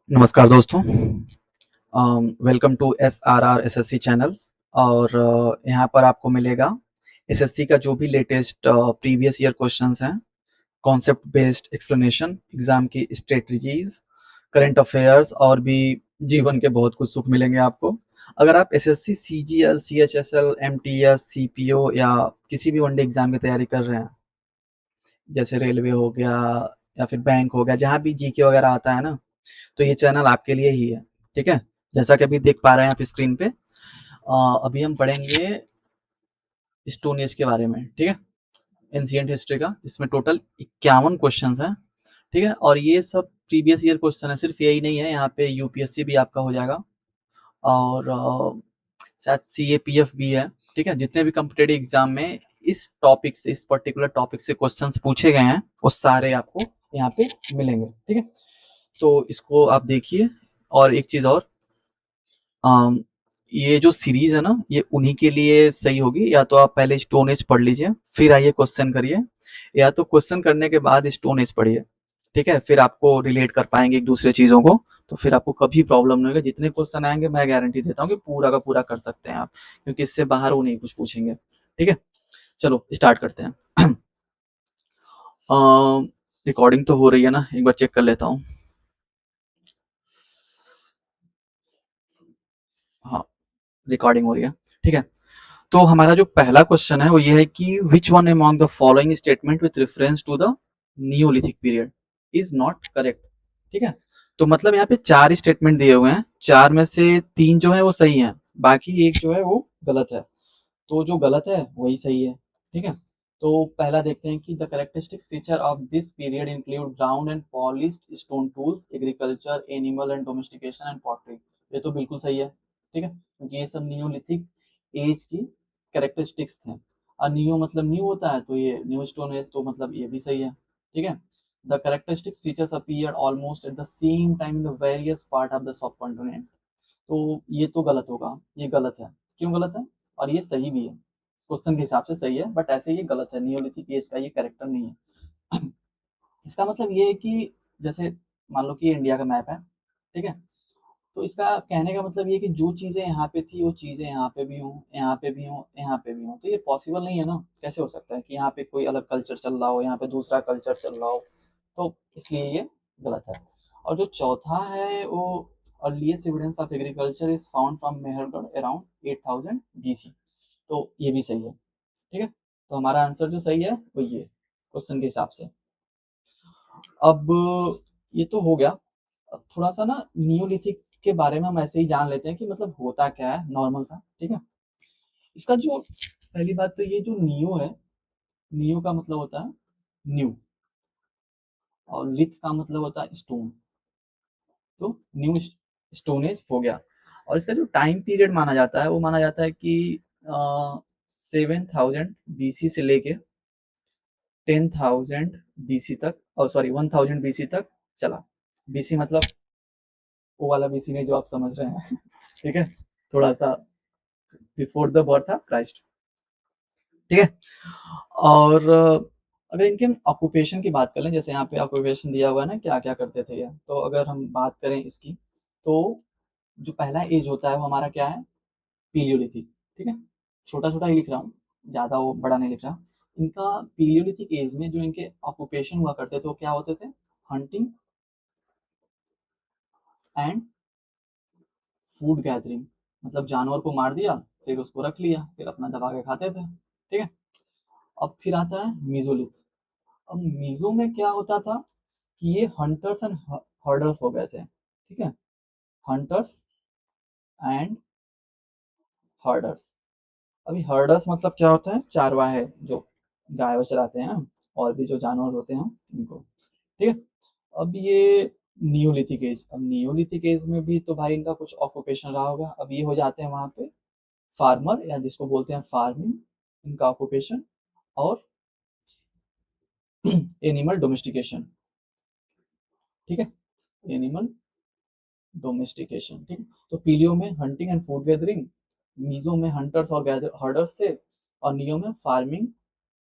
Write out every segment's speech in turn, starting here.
नमस्कार दोस्तों। Welcome to SRR SSC channel. और यहाँ पर आपको मिलेगा एसएससी का जो भी लेटेस्ट प्रीवियस ईयर क्वेश्चंस हैं, कॉन्सेप्ट बेस्ड एक्सप्लेनेशन, एग्जाम की स्ट्रेटजीज, करंट अफेयर्स और भी जीवन के बहुत कुछ सुख मिलेंगे आपको। अगर आप SSC, CGL, CHSL, MTS, CPO या किसी भी वनडे एग्जाम की तैयारी कर रहे हैं, जैसे रेलवे हो गया या फिर बैंक हो गया, जहाँ भी जीके वगैरह आता है ना, तो ये चैनल आपके लिए ही है। ठीक है, जैसा कि अभी देख पा रहे हैं आप स्क्रीन पे, अभी हम पढ़ेंगे स्टोन एज के बारे में। ठीक है, एंशिएंट हिस्ट्री का, जिसमें टोटल 51 क्वेश्चन हैं। ठीक है, और ये सब प्रीवियस ईयर क्वेश्चन है, सिर्फ यही नहीं है, यहाँ पे यूपीएससी भी आपका हो जाएगा और शायद सीएपीएफ भी है। ठीक है, जितने भी कॉम्पिटेटिव एग्जाम में इस टॉपिक से, इस पर्टिकुलर टॉपिक से क्वेश्चंस पूछे गए हैं, वो सारे आपको यहाँ पे मिलेंगे। ठीक है, तो इसको आप देखिए। और एक चीज और, ये जो सीरीज है ना, ये उन्हीं के लिए सही होगी। या तो आप पहले स्टोन एज पढ़ लीजिए, फिर आइए क्वेश्चन करिए, या तो क्वेश्चन करने के बाद स्टोन एज पढ़िए। ठीक है, फिर आपको रिलेट कर पाएंगे एक दूसरे चीजों को, तो फिर आपको कभी प्रॉब्लम नहीं होगा। जितने क्वेश्चन आएंगे मैं गारंटी देता हूँ कि पूरा का पूरा कर सकते हैं आप, क्योंकि इससे बाहर वो नहीं कुछ पूछेंगे। ठीक है, चलो स्टार्ट करते हैं। रिकॉर्डिंग तो हो रही है ना, एक बार चेक कर लेता हूँ। हाँ, रिकॉर्डिंग हो रही है। ठीक है, तो हमारा जो पहला क्वेश्चन है वो ये है कि which one among the following statement with reference to the neolithic period is not correct. ठीक है, तो मतलब यहाँ पे 4 स्टेटमेंट दिए हुए हैं, 4 में से 3 जो है वो सही है, बाकी एक जो है वो गलत है। तो जो गलत है वही सही है। ठीक है, तो पहला देखते हैं कि the characteristics feature of this period include round and polished stone tools, agriculture, animal and domestication and pottery. ये तो बिल्कुल सही है। ठीक है, क्योंकि ये सब नियोलिथिक एज की कैरेक्टरिस्टिक्स थे। और नियो मतलब न्यू होता है, तो ये न्यू स्टोन एज, तो मतलब ये भी सही है। ठीक है, the characteristics features appear almost at the same time in the various part of the sub continent. तो ये तो गलत होगा, ये गलत है। क्यों गलत है? और ये सही भी है, क्वेश्चन के हिसाब से सही है, बट ऐसे ये गलत है, नियोलिथिक एज का ये कैरेक्टर नहीं है। इसका मतलब ये है कि जैसे मान लो कि इंडिया का मैप है। ठीक है, तो इसका कहने का मतलब ये है कि जो चीजें यहाँ पे थी वो चीजें यहाँ पे भी हों, यहाँ पे भी हों, यहाँ पे भी हों, तो ये पॉसिबल नहीं है ना। कैसे हो सकता है कि यहाँ पे कोई अलग कल्चर चल रहा हो, यहाँ पे दूसरा कल्चर चल रहा हो? तो इसलिए ये गलत है। और जो चौथा है वो, earliest evidence of agriculture is found from Mehrgarh around 8000 BC। तो ये भी सही है। ठीक है, तो हमारा आंसर जो सही है वो ये क्वेश्चन के हिसाब से। अब ये तो हो गया। अब थोड़ा सा ना नियोलिथिक के बारे में हम ऐसे ही जान लेते हैं कि मतलब होता क्या है, नॉर्मल सा। ठीक है, इसका जो पहली बात तो ये जो नियो है, नियो का मतलब होता है न्यू, और लिथ का मतलब होता है स्टोन। तो न्यू स्टोन एज हो गया। और इसका जो टाइम पीरियड माना जाता है वो माना जाता है कि 7000 BC से लेके 10,000 BC तक, और सॉरी 1000 BC तक चला। बीसी मतलब वो वाला बीसी नहीं जो आप समझ रहे हैं। ठीक है, थोड़ा सा before the birth of Christ. ठीक है, और अगर इनके हम ऑक्यूपेशन की बात कर लें, जैसे यहाँ पे ऑक्यूपेशन दिया हुआ है ना, क्या क्या करते थे ये, तो अगर हम बात करें इसकी, तो जो पहला एज होता है वो हमारा क्या है? पीलियोलिथिक। ठीक है, छोटा छोटा ही लिख रहा हूँ, ज्यादा वो बड़ा नहीं लिख रहा। इनका पीलियोलिथिक एज में जो इनके ऑक्यूपेशन हुआ करते थे वो क्या होते थे? Hunting and food gathering. मतलब जानवर को मार दिया, फिर उसको रख लिया, फिर अपना दबा के खाते थे। ठीक है, अब फिर आता है मीजोलिथ। अब मीजो में क्या होता था कि ये हंटर्स एंड हर्डर्स हो गए थे। ठीक है, हंटर्स एंड हर्डर्स। अभी हर्डर्स मतलब क्या होता है? चारवाहे, जो गाय वो चराते हैं, और भी जो जानवर होते हैं उनको। ठीक है, अब ये नियोलिथिक एज, अब नियोलिथिक एज में भी तो भाई इनका कुछ ऑक्यूपेशन रहा होगा। अब ये हो जाते हैं वहां पे फार्मर, या जिसको बोलते हैं फार्मिंग, इनका ऑक्यूपेशन, और एनिमल डोमेस्टिकेशन। ठीक है, एनिमल डोमेस्टिकेशन। ठीक है, तो पीलियो में hunting and food gathering, meso में हंटर्स और हर्डर्स थे, और नियो में फार्मिंग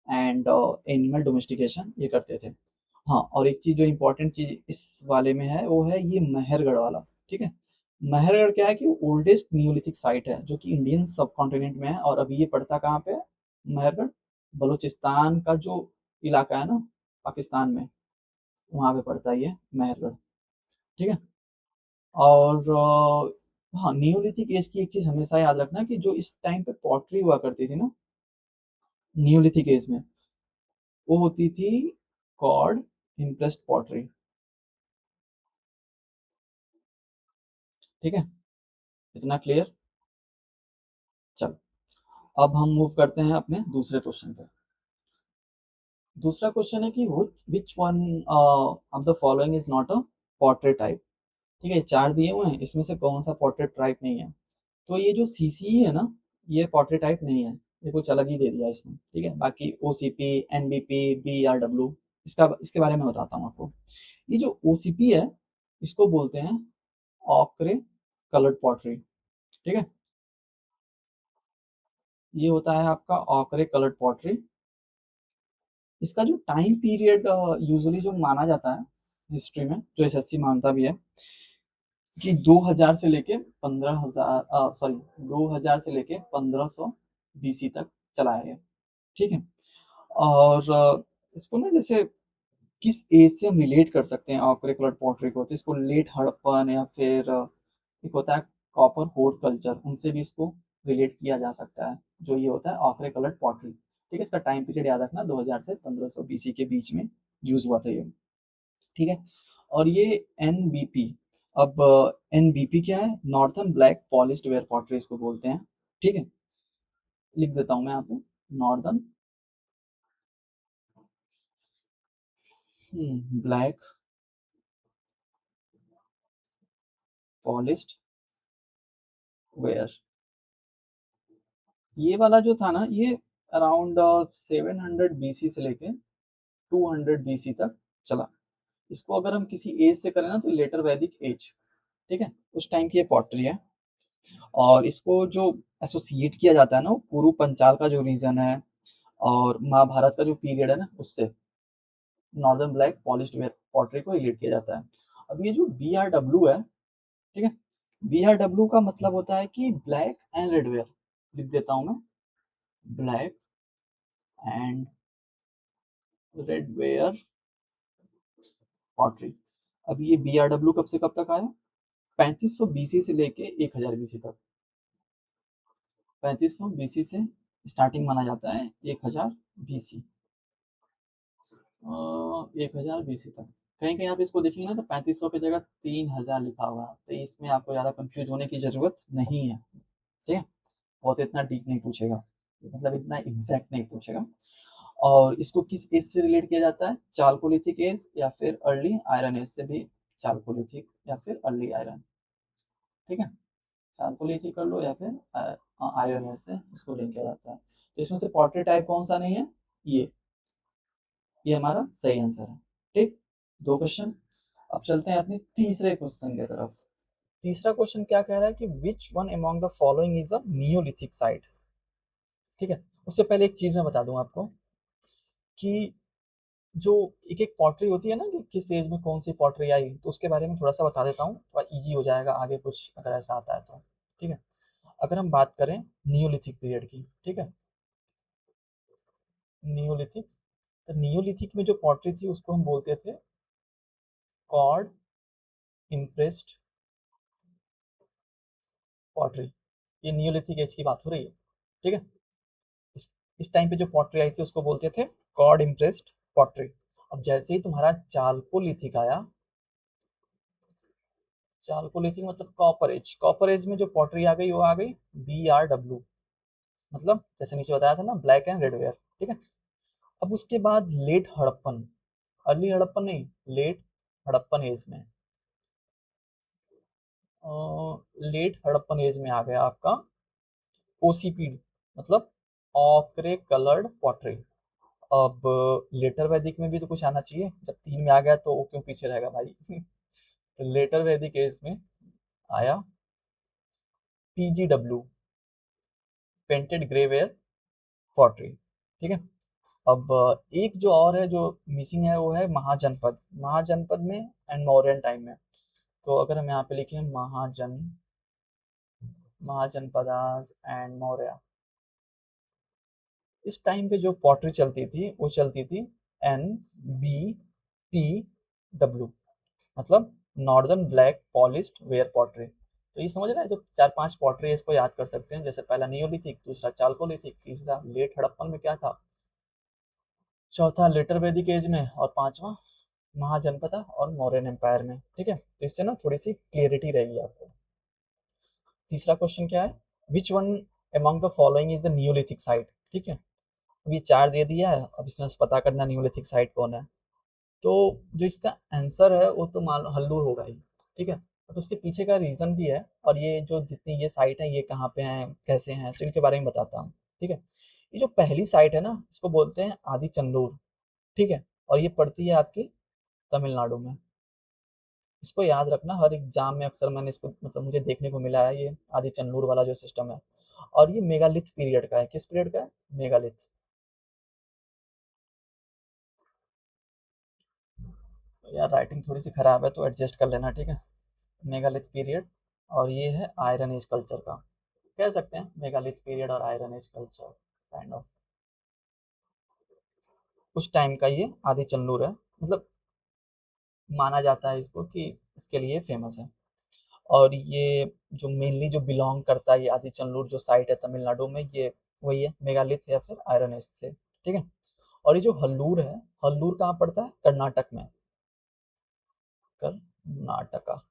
एंड एनिमल डोमेस्टिकेशन ये करते थे। हाँ, और एक चीज जो इम्पोर्टेंट चीज इस वाले में है वो है ये मेहरगढ़ वाला। ठीक है, मेहरगढ़ क्या है कि ओल्डेस्ट नियोलिथिक साइट है जो कि इंडियन सब कॉन्टिनेंट में है। और अभी ये पड़ता कहाँ पे है? मेहरगढ़ बलूचिस्तान का जो इलाका है ना, पाकिस्तान में, वहां पे पड़ता है ये मेहरगढ़। ठीक है, और हाँ, नियोलिथिक एज की एक चीज हमेशा याद रखना कि जो इस टाइम पे पॉटरी हुआ करती थी ना नियोलिथिक एज में, वो होती थी कॉर्ड इम्प्रेस्ड पॉटरी। ठीक है, इतना क्लियर? चलो, अब हम मूव करते हैं अपने दूसरे क्वेश्चन पे। दूसरा क्वेश्चन है कि which one of the following is not a portrait type. ठीक है, चार दिए हुए हैं, इसमें से कौन सा पोर्ट्रेट टाइप नहीं है? तो ये जो सीसीई है ना, ये पोर्ट्रेट टाइप नहीं है, ये कुछ अलग ही दे दिया इसने। ठीक है, बाकी ओसीपी, एनबीपी, बीआरडब्ल्यू, इसके बारे में बताता हूँ आपको। ये जो ओसीपी है, इसको बोलते हैं ऑक्रे कलर्ड पॉटरी। ठीक है, ये होता है आपका ऑकरे कलर्ड पॉटरी। इसका जो टाइम पीरियड यूजुअली जो माना जाता है हिस्ट्री में, जो एसएससी मानता भी है, कि 2000 से लेके 15,000, सॉरी, 2000 से लेके 1500 बीसी तक चला है ये। ठीक है, और इसको ना जैसे किस एज से हम रिलेट कर सकते हैं ऑकरे कलर्ड पॉटरी को, तो इसको लेट हड़प्पन या फिर एक होता है कॉपर होर्ड कल्चर, उनसे भी इसको रिलेट किया जा सकता है, जो ये होता है ऑकरे कलर्ड पॉटरी। ठीक है, इसका टाइम पीरियड याद रखना, 2000 से 1500 बीसी के बीच में यूज हुआ था ये। ठीक है, और ये एनबीपी, अब एनबीपी क्या है? Northern black polished where pottery इसको बोलते हैं। ठीक है, लिख देता हूं मैं यहाँ पे, नॉर्दर्न ब्लैक पॉलिश्ड वेयर। ये वाला जो था ना, ये अराउंड 700 बीसी से लेके 200 बीसी तक चला। इसको अगर हम किसी एज से करें ना, तो लेटर वैदिक एज। ठीक है, उस टाइम की ये पॉटरी है। और इसको जो एसोसिएट किया जाता है ना, वो कुरु पंचाल का जो रीजन है और महाभारत का जो पीरियड है ना, उससे northern black polished where pottery को रिलेट किया जाता है। अब ये जो BRW है, ठीक है, BRW का मतलब होता है कि ब्लैक एंड रेड वेयर। लिख देता हूं मैं, black and red ware pottery. अब ये BRW कब से कब तक आया? 3500 बीसी से लेके 1000 बीसी तक। 3500 बीसी से स्टार्टिंग माना जाता है, 1000 बीसी, 1000 बीसी तक। कहीं कहीं आप इसको देखेंगे ना, तो 3500 की जगह 3000 लिखा हुआ है, तो इसमें आपको ज्यादा कंफ्यूज होने की जरूरत नहीं है। ठीक है, बहुत इतना डीप नहीं पूछेगा, मतलब इतना एग्जैक्ट नहीं पूछेगा। और इसको किस एज से रिलेट किया जाता है? चालकोलिथिक एज या फिर अर्ली आयरन एज से भी, चालकोलिथिक या फिर अर्ली आयरन। ठीक है, चालकोलिथिक कर लो या फिर आयरन एज से इसको लिंक किया जाता है। तो इसमें से पोर्ट्रेट टाइप कौन सा नहीं है? ये हमारा सही आंसर है। ठीक, दो क्वेश्चन। अब चलते हैं अपने तीसरे क्वेश्चन की तरफ। तीसरा क्वेश्चन क्या कह रहा है कि which one among the following is a Neolithic site. ठीक है, उससे पहले एक चीज मैं बता दूं आपको कि जो एक एक पॉटरी होती है ना, कि किस एज में कौन सी पॉटरी आई, तो उसके बारे में थोड़ा सा बता देता हूँ, थोड़ा इजी हो जाएगा आगे कुछ अगर ऐसा आता है तो। ठीक है, अगर हम बात करें नियोलिथिक पीरियड की, ठीक है, नियोलिथिक, तो नियोलिथिक में जो पॉटरी थी उसको हम बोलते थे कॉर्ड इम्प्रेस्ड पॉटरी। ये नियोलिथिक एज की बात हो रही है। ठीक है, इस इस टाइम पे जो पॉटरी आई थी उसको बोलते थे कॉर्ड इम्प्रेस्ड पॉटरी। अब जैसे ही तुम्हारा चालकोलिथिक आया, चालकोलिथिक मतलब कॉपर एज, कॉपर एज में जो पॉटरी आ गई वो आ गई BRW, मतलब जैसे नीचे बताया था ना, ब्लैक एंड रेड वेयर। ठीक है, अब उसके बाद लेट हड़प्पन, अर्ली हड़प्पन नहीं, लेट हड़प्पन एज में, लेट हड़प्पन एज में आ गया आपका OCP, मतलब ऑक्रे कलर्ड पॉटरी। अब लेटर वैदिक में भी तो कुछ आना चाहिए, जब 3 में आ गया तो वो क्यों पीछे रहेगा भाई। तो लेटर वैदिक एज में आया PGW, painted grey ware pottery. ठीक है, अब एक जो और है जो मिसिंग है वो है महाजनपद। महाजनपद में एंड मौर्यन टाइम में। तो अगर हम यहाँ पे लिखें महाजनपदास एंड मौर्य, इस टाइम पे जो पॉटरी चलती थी वो चलती थी NBPW, मतलब northern black polished where pottery. तो ये समझ रहे हैं, जो 4-5 पॉटरी है इसको याद कर सकते हैं। जैसे पहला नियोलिथिक, दूसरा चालकोलिथिक, तीसरा लेट हड़प्पन में क्या था, चौथा लेटर वैदिक एज में, और पांचवा महाजनपदा और मौर्यन एम्पायर में। ठीक है, तो इससे ना थोड़ी सी क्लियरिटी रहेगी आपको। तीसरा क्वेश्चन क्या है, which one among the following is the Neolithic site. ठीक है, अब ये 4 दे दिया है, अब इसमें से पता करना नियोलिथिक साइट कौन है। तो जो इसका आंसर है वो तो मान हल्लूर होगा ही। ठीक है, बट उसके पीछे का रीजन भी है, और ये जो जितनी ये साइट है ये कहाँ पे हैं कैसे हैं, तो इनके बारे में बताता हूँ। ठीक है, ये जो पहली साइट है ना इसको बोलते हैं आदि चंदूर। ठीक है, और ये पड़ती है आपकी तमिलनाडु में। इसको याद रखना, हर एग्जाम में अक्सर मैंने इसको मतलब मुझे देखने को मिला है, ये आदि चंदूर वाला जो सिस्टम है। और ये मेगालिथ पीरियड का है। किस पीरियड का है? मेगालिथ। यार राइटिंग थोड़ी सी खराब है तो एडजस्ट कर लेना, ठीक है। मेगालिथ पीरियड, और ये है आयरन एज कल्चर का, कह सकते हैं मेगालिथ पीरियड और iron age culture kind of उस टाइम का ये आदि चंदूर है। मतलब माना जाता है इसको कि इसके लिए फेमस है। और ये जो मेनली जो बिलोंग करता है ये आदि चंदूर जो साइट है तमिलनाडु में, ये वही है मेगालिथ या फिर आयरन एज से। ठीक है, और ये जो हल्लूर है, हल्लूर कहाँ पड़ता है? कर्नाटक में, कर्नाटका।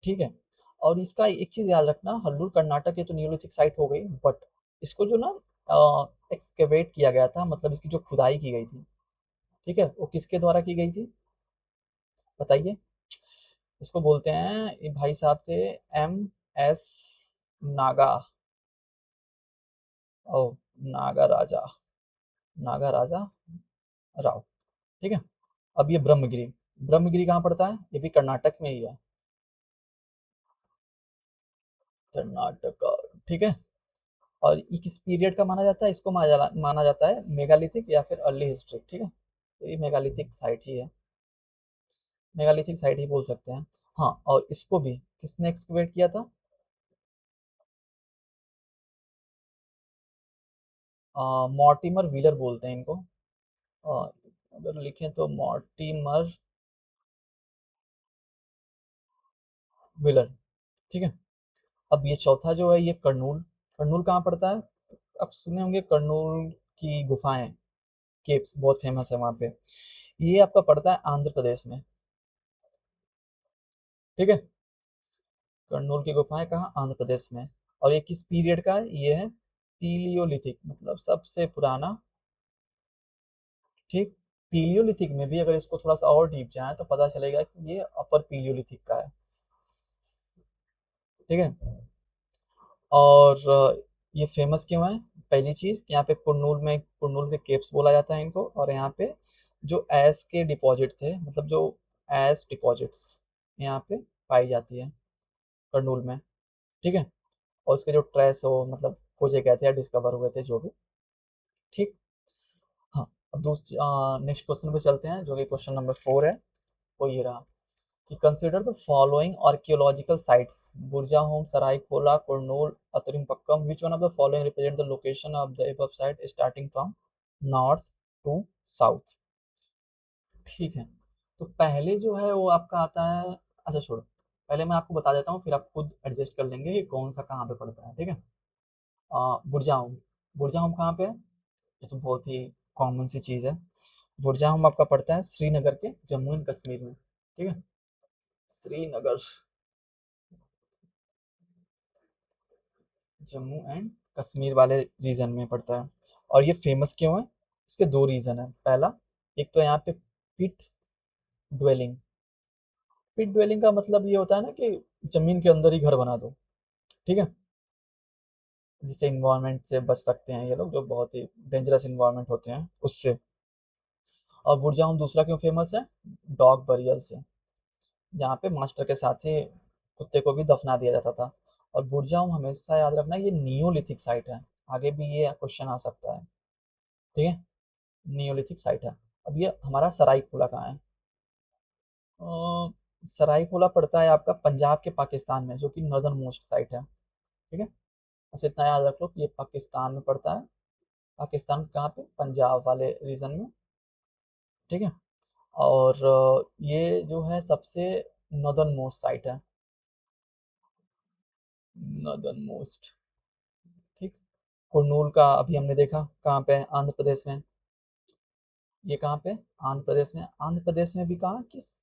ठीक है, और इसका एक चीज याद रखना, हल्लूर कर्नाटक ये तो नियोलिथिक साइट हो गई, बट इसको जो ना एक्सकेवेट किया गया था, मतलब इसकी जो खुदाई की गई थी, ठीक है, वो किसके द्वारा की गई थी बताइए? इसको बोलते हैं, ये भाई साहब थे MS नागा, ओ नागा राजा, नागा राजा राव। ठीक है, अब ये ब्रह्मगिरी, ब्रह्मगिरी कहाँ पड़ता है? ये भी कर्नाटक में ही है, कर्नाटक। ठीक है, और ये किस पीरियड का माना जाता है? इसको माना जाता है मेगालिथिक या फिर अर्ली हिस्ट्री। ठीक है, तो ये मेगालिथिक साइट ही है, मेगालिथिक साइट ही बोल सकते हैं। हाँ, और इसको भी किसने एक्सकवेट किया था? मॉर्टिमर व्हीलर बोलते हैं इनको। अ, अगर लिखें तो मॉर्टिमर व्हीलर। ठीक है, अब ये चौथा जो है ये कर्नूल, कर्नूल कहाँ पड़ता है? अब सुने होंगे कर्नूल की गुफाएं, केव्स बहुत फेमस है वहाँ पे, ये आपका पड़ता है आंध्र प्रदेश में। ठीक है, कर्नूल की गुफाएं कहाँ? आंध्र प्रदेश में। और ये किस पीरियड का है? ये है पीलियोलिथिक, मतलब सबसे पुराना। ठीक, पीलियोलिथिक में भी अगर इसको थोड़ा सा और डीप जाए तो पता चलेगा कि ये अपर पीलियोलिथिक का है। ठीक है, और ये फेमस क्यों है? पहली चीज कि यहाँ पे कुरनूल के केव्स बोला जाता है इनको, और यहाँ पे जो ऐश के डिपॉजिट थे, मतलब जो ऐश डिपॉजिट्स यहाँ पे पाई जाती है कर्नूल में। ठीक है, और उसके जो ट्रेस हो मतलब खोजे गए थे या डिस्कवर हुए थे जो भी। ठीक, हाँ। अब नेक्स्ट क्वेश्चन पे चलते हैं जो कि क्वेश्चन नंबर 4 है, वो ये रहा कि consider the following archaeological sites, Burzahom, Saraikhola, Kurnool, Attirampakkam, which one of the following represent the location of the above site starting from north to south. ठीक है, तो पहले जो है वो आपका आता है, अच्छा छोड़ो, पहले मैं आपको बता देता हूँ फिर आप खुद एडजस्ट कर लेंगे कि कौन सा कहाँ पे पड़ता है। ठीक है, बुरजाहोम, बुरजाहोम कहाँ पे है? ये तो बहुत ही कॉमन सी चीज़ है। बुरजाहोम आपका पड़ता है श्रीनगर के जम्मू एंड कश्मीर में। ठीक है, श्रीनगर जम्मू एंड कश्मीर वाले रीजन में पड़ता है। और ये फेमस क्यों है? इसके दो रीजन है। पहला, एक तो यहाँ पे पिट ड्वेलिंग, पिट ड्वेलिंग का मतलब ये होता है ना कि जमीन के अंदर ही घर बना दो। ठीक है, जिससे इन्वायरमेंट से बच सकते हैं ये लोग, जो बहुत ही डेंजरस इन्वायरमेंट होते हैं उससे। और बुरजाहोम दूसरा क्यों फेमस है? डॉग बरियल से, जहाँ पे मास्टर के साथ ही कुत्ते को भी दफना दिया जाता था। और बुरजाहोम हमेशा याद रखना ये नियोलिथिक साइट है, आगे भी ये क्वेश्चन आ सकता है। ठीक है, नियोलिथिक साइट है। अब ये हमारा सरायकोला कहाँ है? सरायकोला पड़ता है आपका पंजाब के पाकिस्तान में, जो कि नॉर्दर्न मोस्ट साइट है। ठीक है, बस इतना याद रख लो कि ये पाकिस्तान में पड़ता है। पाकिस्तान कहाँ पे? पंजाब वाले रीजन में। ठीक है, और ये जो है सबसे नॉर्दर्न मोस्ट साइट है, नॉर्दर्न मोस्ट। ठीक, कुरनूल का अभी हमने देखा कहाँ पे है, आंध्र प्रदेश में। ये कहाँ पे? आंध्र प्रदेश में। आंध्र प्रदेश में भी कहाँ, किस,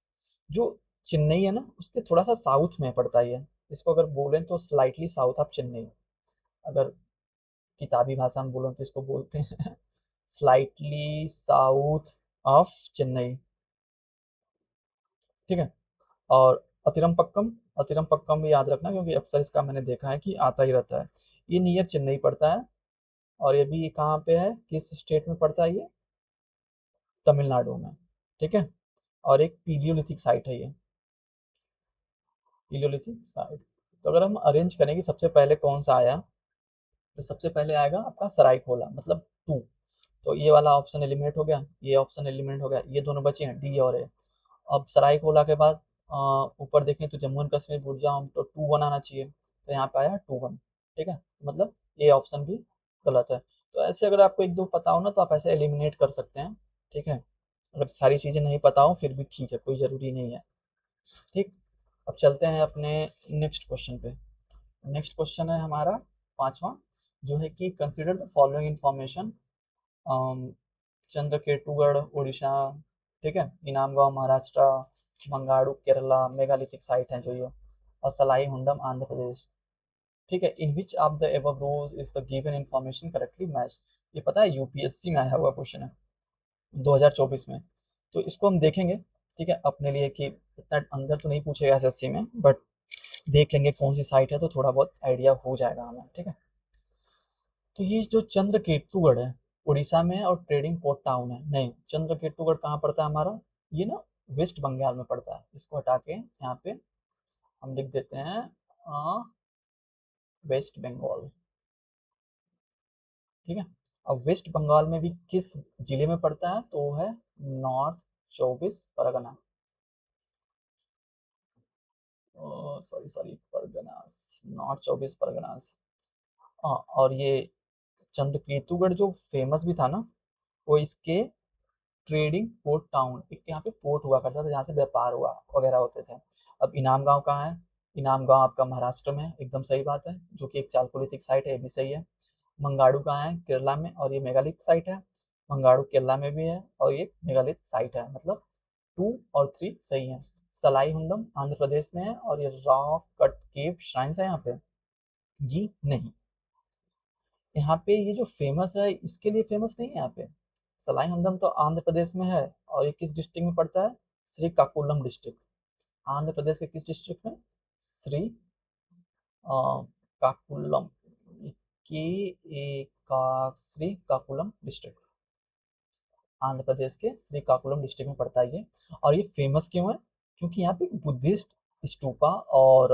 जो चेन्नई है ना, उसके थोड़ा सा साउथ में पड़ता है ये। इसको अगर बोलें तो स्लाइटली साउथ ऑफ चेन्नई, अगर किताबी भाषा में बोलो तो इसको बोलते हैं स्लाइटली साउथ ऑफ चेन्नई। ठीक है, और अतिरमपक्कम, अतिरमपक्कम भी याद रखना क्योंकि अक्सर इसका मैंने देखा है कि आता ही रहता है। ये नियर चेन्नई पड़ता है, और ये भी कहाँ पे है, किस स्टेट में पड़ता है? ये तमिलनाडु में। ठीक है, और एक पीलियोलिथिक साइट है ये, पीलियोलिथिक साइट। तो अगर हम अरेंज करें कि सबसे पहले कौन सा आया, तो सबसे पहले आएगा आपका सरायकोला, मतलब 2। तो ये वाला ऑप्शन एलिमिनेट हो गया, ये ऑप्शन एलिमिनेट हो गया, ये दोनों बचे हैं, डी और ए। अब सरायकोला के बाद ऊपर देखें तो जम्मू एंड कश्मीर बुरजाम, तो 2-1 आना चाहिए, तो यहाँ पे आया 2-1। ठीक है, मतलब ये ऑप्शन भी गलत है। तो ऐसे अगर आपको एक दो पता हो ना, तो आप ऐसे एलिमिनेट कर सकते हैं। ठीक है, अगर सारी चीज़ें नहीं पता हो फिर भी ठीक है, कोई ज़रूरी नहीं है। ठीक, अब चलते हैं अपने नेक्स्ट क्वेश्चन पे। नेक्स्ट क्वेश्चन है हमारा 5वां, जो है कि consider the following information. Chandraketugarh Orissa, ठीक है, इनामगांव महाराष्ट्र, मंगाड़ू केरला, मेगालिथिक साइट है जो ये, और सलाई हुंडम आंध्र प्रदेश। ठीक है, in which of the above rows is the given information correctly match. ये पता है यूपीएससी में आया हुआ क्वेश्चन है 2024 में। तो इसको हम देखेंगे, ठीक है, अपने लिए कि इतना अंदर तो नहीं पूछेगा एसएससी में, बट देख लेंगे कौन सी साइट है तो थोड़ा बहुत आइडिया हो जाएगा हमें। ठीक है, तो ये जो चंद्रकेतुगढ़ है उड़ीसा में और ट्रेडिंग पोर्ट टाउन है, नहीं, चंद्रकेतुगढ़ कहाँ पड़ता है हमारा? ये ना वेस्ट बंगाल में पड़ता है। इसको हटा के यहाँ पे हम लिख देते हैं वेस्ट बंगाल। ठीक है, अब वेस्ट बंगाल में भी किस जिले में पड़ता है? तो वो है north 24 Pargana, sorry sorry Parganas, north 24 Parganas. हाँ, और ये चंद्रकेतुगढ़ जो फेमस भी था ना, वो इसके ट्रेडिंग पोर्ट टाउन, एक यहाँ पे पोर्ट हुआ करता था जहाँ से व्यापार हुआ वगैरह होते थे। अब इनाम गांव कहाँ है? इनाम गांव आपका महाराष्ट्र में है, एकदम सही बात है, जो कि एक चालकोलिथिक साइट है, ये भी सही है। मंगाड़ू कहाँ है? केरला में, और ये मेगालिथ साइट है। मंगाड़ू केरला में भी है और ये मेगालिथ साइट है, मतलब 2 और 3 सही है। सलाई हुंडम आंध्र प्रदेश में है, और ये रॉक कट केव श्राइन्स है यहाँ पे, जी नहीं। यहाँ पे ये जो फेमस है इसके लिए फेमस नहीं है यहाँ पे। सलाई हंदम तो आंध्र प्रदेश में है, और ये किस डिस्ट्रिक्ट में पड़ता है? श्रीकाकुलम डिस्ट्रिक्ट। आंध्र प्रदेश के किस डिस्ट्रिक्ट में? श्री काकुलम, के ए का श्रीकाकुलम डिस्ट्रिक्ट, आंध्र प्रदेश के श्रीकाकुलम डिस्ट्रिक्ट में पड़ता है ये। और ये फेमस क्यों है? क्योंकि यहाँ पे बुद्धिस्ट स्तूपा और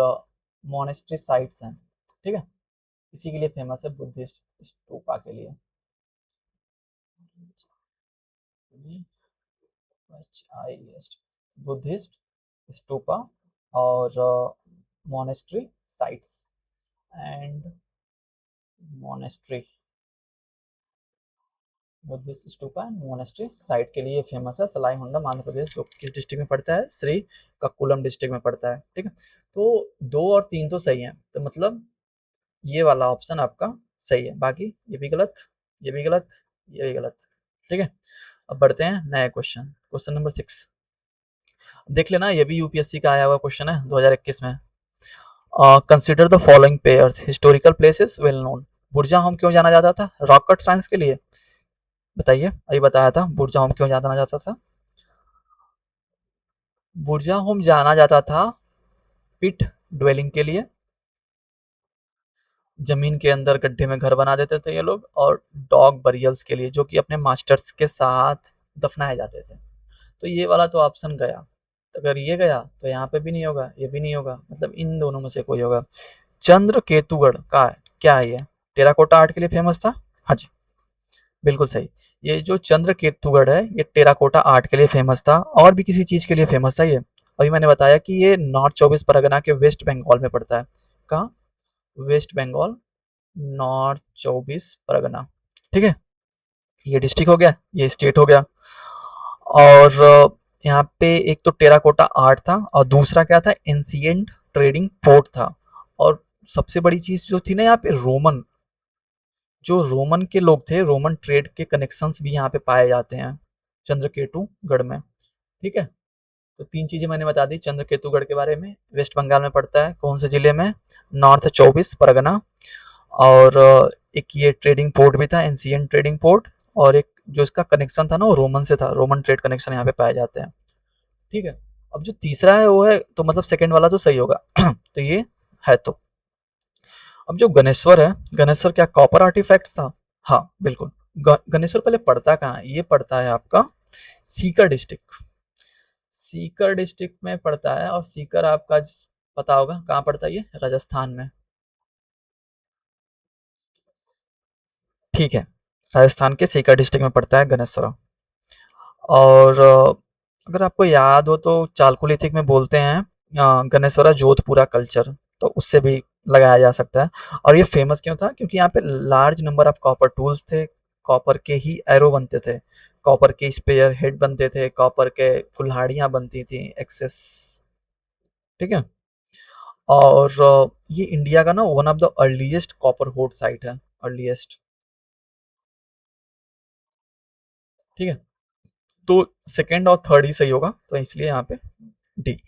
मोनेस्ट्री साइट्स हैं। ठीक है, इसी के लिए फेमस है, बुद्धिस्ट स्तूपा के लिए। बुद्धिस्ट स्तूपा और monastery sites and monastery, Buddhist stupa and monastery site के लिए फेमस है। सलाई हुंडम आंध्र प्रदेश, जो किस डिस्ट्रिक्ट में पड़ता है? श्री ककुलम डिस्ट्रिक्ट में पड़ता है। ठीक है, तो 2 और 3 तो सही है, तो मतलब ये वाला ऑप्शन आपका सही है, बाकी ये भी गलत, ये भी गलत, ये भी गलत। ठीक है, अब बढ़ते हैं नया क्वेश्चन, क्वेश्चन नंबर 6। देख लेना, ये भी यूपीएससी का आया हुआ क्वेश्चन है 2021 में। Consider the following pairs historical places well known. बुर्जा होम क्यों जाना जाता था? रॉक कट साइंस के लिए, बताइए, अभी बताया था बुर्जा होम क्यों जाना जाता था। बुर्जा होम जाना जाता था पिट ड्वेलिंग के लिए, जमीन के अंदर गड्ढे में घर बना देते थे ये लोग, और डॉग बरियल्स के लिए, जो कि अपने मास्टर्स के साथ दफनाए जाते थे। तो ये वाला तो ऑप्शन गया, तो अगर ये गया तो यहाँ पे भी नहीं होगा, ये भी नहीं होगा, मतलब इन दोनों में से कोई होगा। चंद्रकेतुगढ़ का क्या है ये? टेराकोटा आर्ट के लिए फेमस था, हाँ जी। बिल्कुल सही। ये जो चंद्रकेतुगढ़ है, ये टेराकोटा आर्ट के लिए फेमस था और भी किसी चीज़ के लिए फेमस था ये। अभी मैंने बताया कि ये नॉर्थ 24 परगना के वेस्ट बंगाल में पड़ता है। कहाँ? West Bengal, north 24 Pargana. ठीक है? ये डिस्ट्रिक्ट हो गया, ये स्टेट हो गया। और यहाँ पे एक तो टेराकोटा आर्ट था और दूसरा क्या था, एंशिएंट ट्रेडिंग पोर्ट था। और सबसे बड़ी चीज़ जो थी ना यहाँ पे, रोमन, जो रोमन के लोग थे, रोमन ट्रेड के कनेक्शंस भी यहाँ पे पाए जाते हैं चंद्रकेतुगढ़ में। ठीक है, तो तीन चीजें मैंने बता दी चंद्रकेतुगढ़ के बारे में। वेस्ट बंगाल में पड़ता है, कौन से जिले में? नॉर्थ 24 परगना। और एक ये ट्रेडिंग पोर्ट भी था, एंशिएंट ट्रेडिंग पोर्ट। और एक जो इसका कनेक्शन था ना, वो रोमन से था, रोमन ट्रेड कनेक्शन यहाँ पे पाए जाते हैं। ठीक है, अब जो तीसरा है वो है, तो मतलब सेकंड वाला तो सही होगा तो ये है। तो अब जो गणेश्वर है, गणेश्वर क्या कॉपर आर्टिफैक्ट्स था? हाँ बिल्कुल। गणेश्वर पहले पड़ता कहाँ है? ये पड़ता है आपका सीकर डिस्ट्रिक्ट। सीकर डिस्ट्रिक्ट में पड़ता है। और सीकर आपका पता होगा कहाँ पड़ता है, ये राजस्थान में। ठीक है, राजस्थान के सीकर डिस्ट्रिक्ट में पड़ता है गणेश्वर। और अगर आपको याद हो तो चालकुलिथिक में बोलते हैं गणेश्वरा जोधपुरा कल्चर, तो उससे भी लगाया जा सकता है। और ये फेमस क्यों था? क्योंकि यहाँ पे large number of copper tools थे, कॉपर के ही एरो बनते थे, कॉपर के स्पेयर हेड बनते थे, कॉपर के कुल्हाड़ियाँ बनती थी एक्सेस। ठीक है, और ये इंडिया का ना one of the earliest copper hold site है, अर्लीस्ट। ठीक है, तो सेकंड और थर्ड ही सही होगा, तो इसलिए यहाँ पे डी।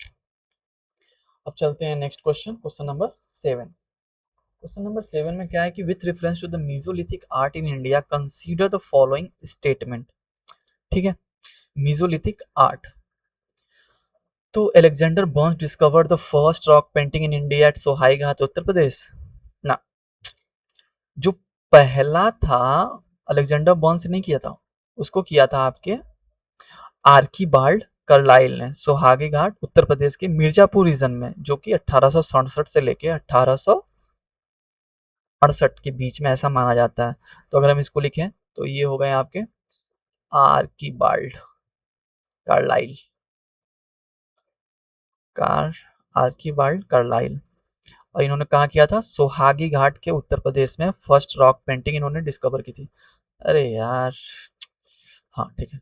अब चलते हैं next question, question number 7। Question number 7 में क्या है कि with reference to the Mesolithic art in India consider the following statement. ठीक है, मीजोलिथिक आर्ट। तो Alexander Burns discovered the first rock painting in India at Sohai Ghat, Uttar Pradesh. ना, जो पहला था अलेक्जेंडर बर्न्स ने नहीं किया था, उसको किया था आपके आर्कीबाल्ड कार्लाइल ने, सोहागी घाट उत्तर प्रदेश के मिर्जापुर रीजन में, जो कि 1867 से लेके 1868 के बीच में ऐसा माना जाता है। तो अगर हम इसको लिखें तो ये हो गए आपके आर्कीबाल्ड कार्लाइल, कार आर्कीबाल्ड कार्लाइल। और इन्होंने कहाँ किया था? सोहागी घाट के उत्तर प्रदेश में फर्स्ट रॉक पेंटिंग इन्होंने डिस्कवर की थी। अरे यार, हाँ ठीक है,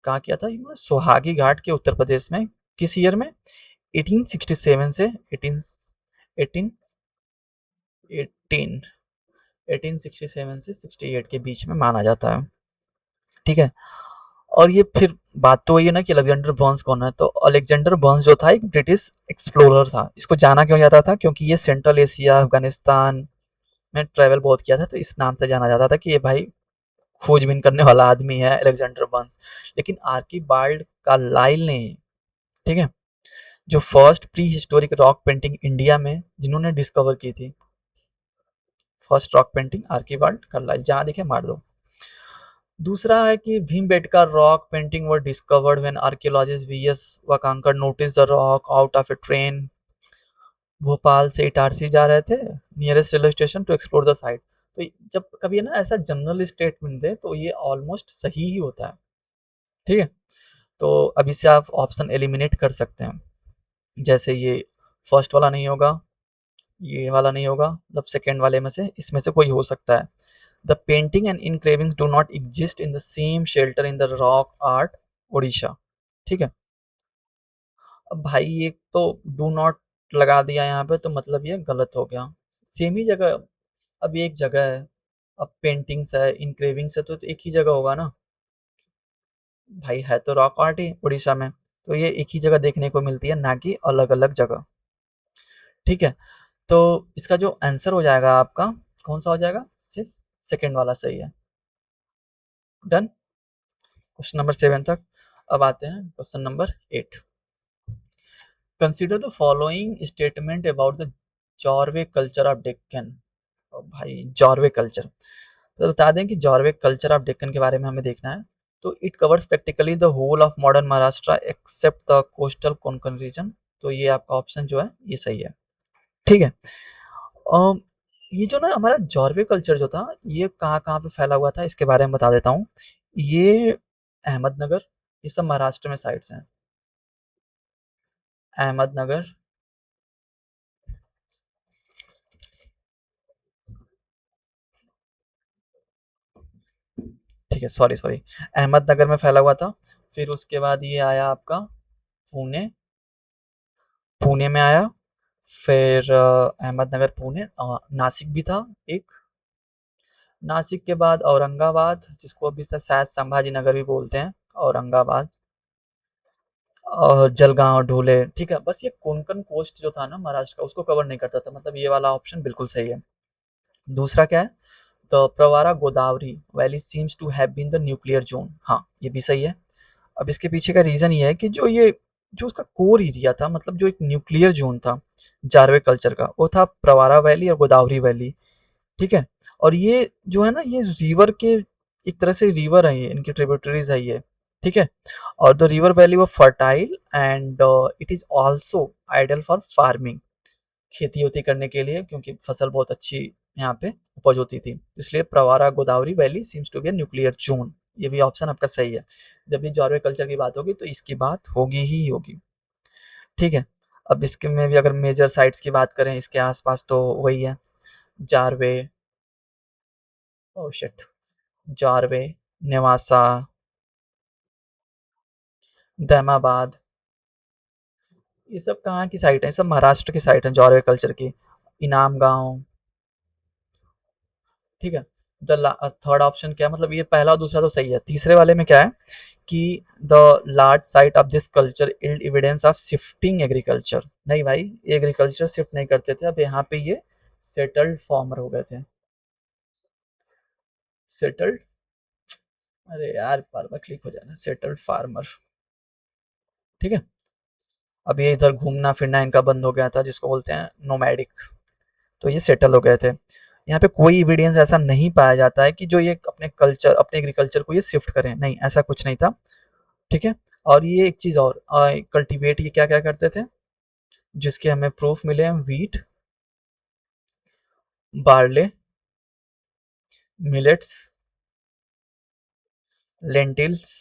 कहाँ किया था इन्होंने? सोहागी घाट के उत्तर प्रदेश में। किस ईयर में? 1867 से 18 18 18 1867 से 68 के बीच में माना जाता है। ठीक है, और ये फिर बात तो वही है ना कि अलेक्जेंडर बर्न्स कौन है। तो अलेक्जेंडर बर्न्स जो था एक ब्रिटिश एक्सप्लोरर था। इसको जाना क्यों जाता था? क्योंकि ये सेंट्रल एशिया, अफगानिस्तान में ट्रैवल बहुत किया था, तो इस नाम से जाना जाता था कि ये भाई खोजबीन करने वाला आदमी है अलेक्जेंडर बर्न्स। लेकिन आर्कीबाल्ड कार्लाइल ने, ठीक है, जो first prehistoric rock painting India में जिन्होंने डिस्कवर की थी, first rock painting Archibald Carlyle, जहां दिखे मार दो। दूसरा है कि Bhimbetka rock painting were discovered when archaeologist V S Wakankar notice the rock out of a train. Bhopal से इटारसी जा रहे थे nearest railway station to explore the site. तो जब कभी ना ऐसा जनरल स्टेटमेंट दे तो ये ऑलमोस्ट सही ही होता है। ठीक है, तो अब इससे आप ऑप्शन एलिमिनेट कर सकते हैं। जैसे ये फर्स्ट वाला नहीं होगा, ये वाला नहीं होगा, मतलब सेकेंड वाले में से इसमें से कोई हो सकता है। The painting and engravings do not exist in the same shelter in the rock art Odisha. ठीक है, अब भाई ये तो डू नॉट लगा दिया यहाँ पे, तो मतलब ये गलत हो गया। सेम ही जगह, अब एक जगह है, अब पेंटिंग्स है, इनक्रेविंग्स है, तो एक ही जगह होगा ना भाई, है तो रॉक आर्ट ही उड़ीसा में, तो ये एक ही जगह देखने को मिलती है, ना कि अलग अलग जगह। ठीक है, तो इसका जो आंसर हो जाएगा आपका, कौन सा हो जाएगा? सिर्फ सेकेंड वाला सही है। डन, क्वेश्चन नंबर 7 तक। अब आते हैं question number 8। Consider the following statement about the Jorwe culture of Deccan. भाई जॉर्वे कल्चर, तो बता दें कि जॉर्वे कल्चर ऑफ डेक्कन के बारे में हमें देखना है। तो it covers practically the whole of modern Maharashtra except the coastal Konkan region. तो ये आपका ऑप्शन जो है ये सही है। ठीक है, ये जो ना हमारा जॉर्वे कल्चर जो था, ये कहाँ-कहाँ पे फैला हुआ था इसके बारे में बता देता हूँ। ये अहमदनगर, ये सब महाराष्ट्र में साइट्स हैं। अहमदनगर, ठीक है, सॉरी, सॉरी। अहमदनगर में फैला हुआ था। फिर उसके बाद ये आया आपका पुणे, पुणे में आया। फिर अहमदनगर, पुणे, नासिक भी था एक। नासिक के बाद औरंगाबाद, जिसको अभी शायद संभाजी नगर भी बोलते हैं, औरंगाबाद। और जलगांव, ढूले, ठीक है। बस ये कोंकण कोस्ट जो था ना महाराष्ट्र का, उसको कवर नहीं करता था। मतलब ये वाला ऑप्शन बिल्कुल सही है। दूसरा क्या है? The Pravara Godavari valley seems to have been the nuclear zone. हाँ, ये भी सही है। अब इसके पीछे का रीजन ये है कि जो उसका कोर एरिया था, मतलब जो एक न्यूक्लियर जोन था जारवे कल्चर का, वो था प्रवारा वैली और गोदावरी वैली। ठीक है। और ये जो है ना, ये रिवर के एक तरह से रिवर है, ये इनकी ट्रिब्यूटरीज है ये। ठीक है। और द रिवर वैली वो fertile and it is also ideal for farming, खेती होती करने के लिए, क्योंकि फसल बहुत अच्छी यहाँ पे उपज होती थी। इसलिए Pravara Godavari valley seems to be a nuclear zone. ये भी ऑप्शन आपका सही है। जब भी जॉर्वे कल्चर की बात होगी तो इसकी बात होगी ही होगी। ठीक है। अब इसके में भी अगर मेजर साइट्स की बात करें इसके आसपास, तो वही है, जारवे, ओ शिट, जारवे, नेवासा, दहमाबाद, ये सब कहाँ की साइट है? सब महाराष्ट्र की साइट है जॉर्वे कल्चर की। इनाम गांव। ठीक है। थर्ड ऑप्शन क्या है? मतलब ये पहला और दूसरा तो सही है। तीसरे वाले में क्या है कि the large site of this culture yield evidence of shifting agriculture. नहीं भाई, एग्रीकल्चर शिफ्ट नहीं करते थे, अब यहाँ पे ये सेटल्ड फार्मर हो गए थे। सेटल्ड, अरे यार बार बार क्लिक हो जाना, सेटल्ड फार्मर। ठीक है। अब ये इधर घूमना फिरना इनका बंद हो गया था, जिसको बोलते हैं नोमैडिक। तो ये सेटल हो गए थे। यहाँ पे कोई एविडेंस ऐसा नहीं पाया जाता है कि जो ये अपने कल्चर, अपने एग्रीकल्चर को ये शिफ्ट करें, नहीं, ऐसा कुछ नहीं था। ठीक है। और ये एक चीज और, कल्टीवेट ये क्या क्या करते थे, जिसके हमें प्रूफ मिले हैं? Wheat, barley, millets, lentils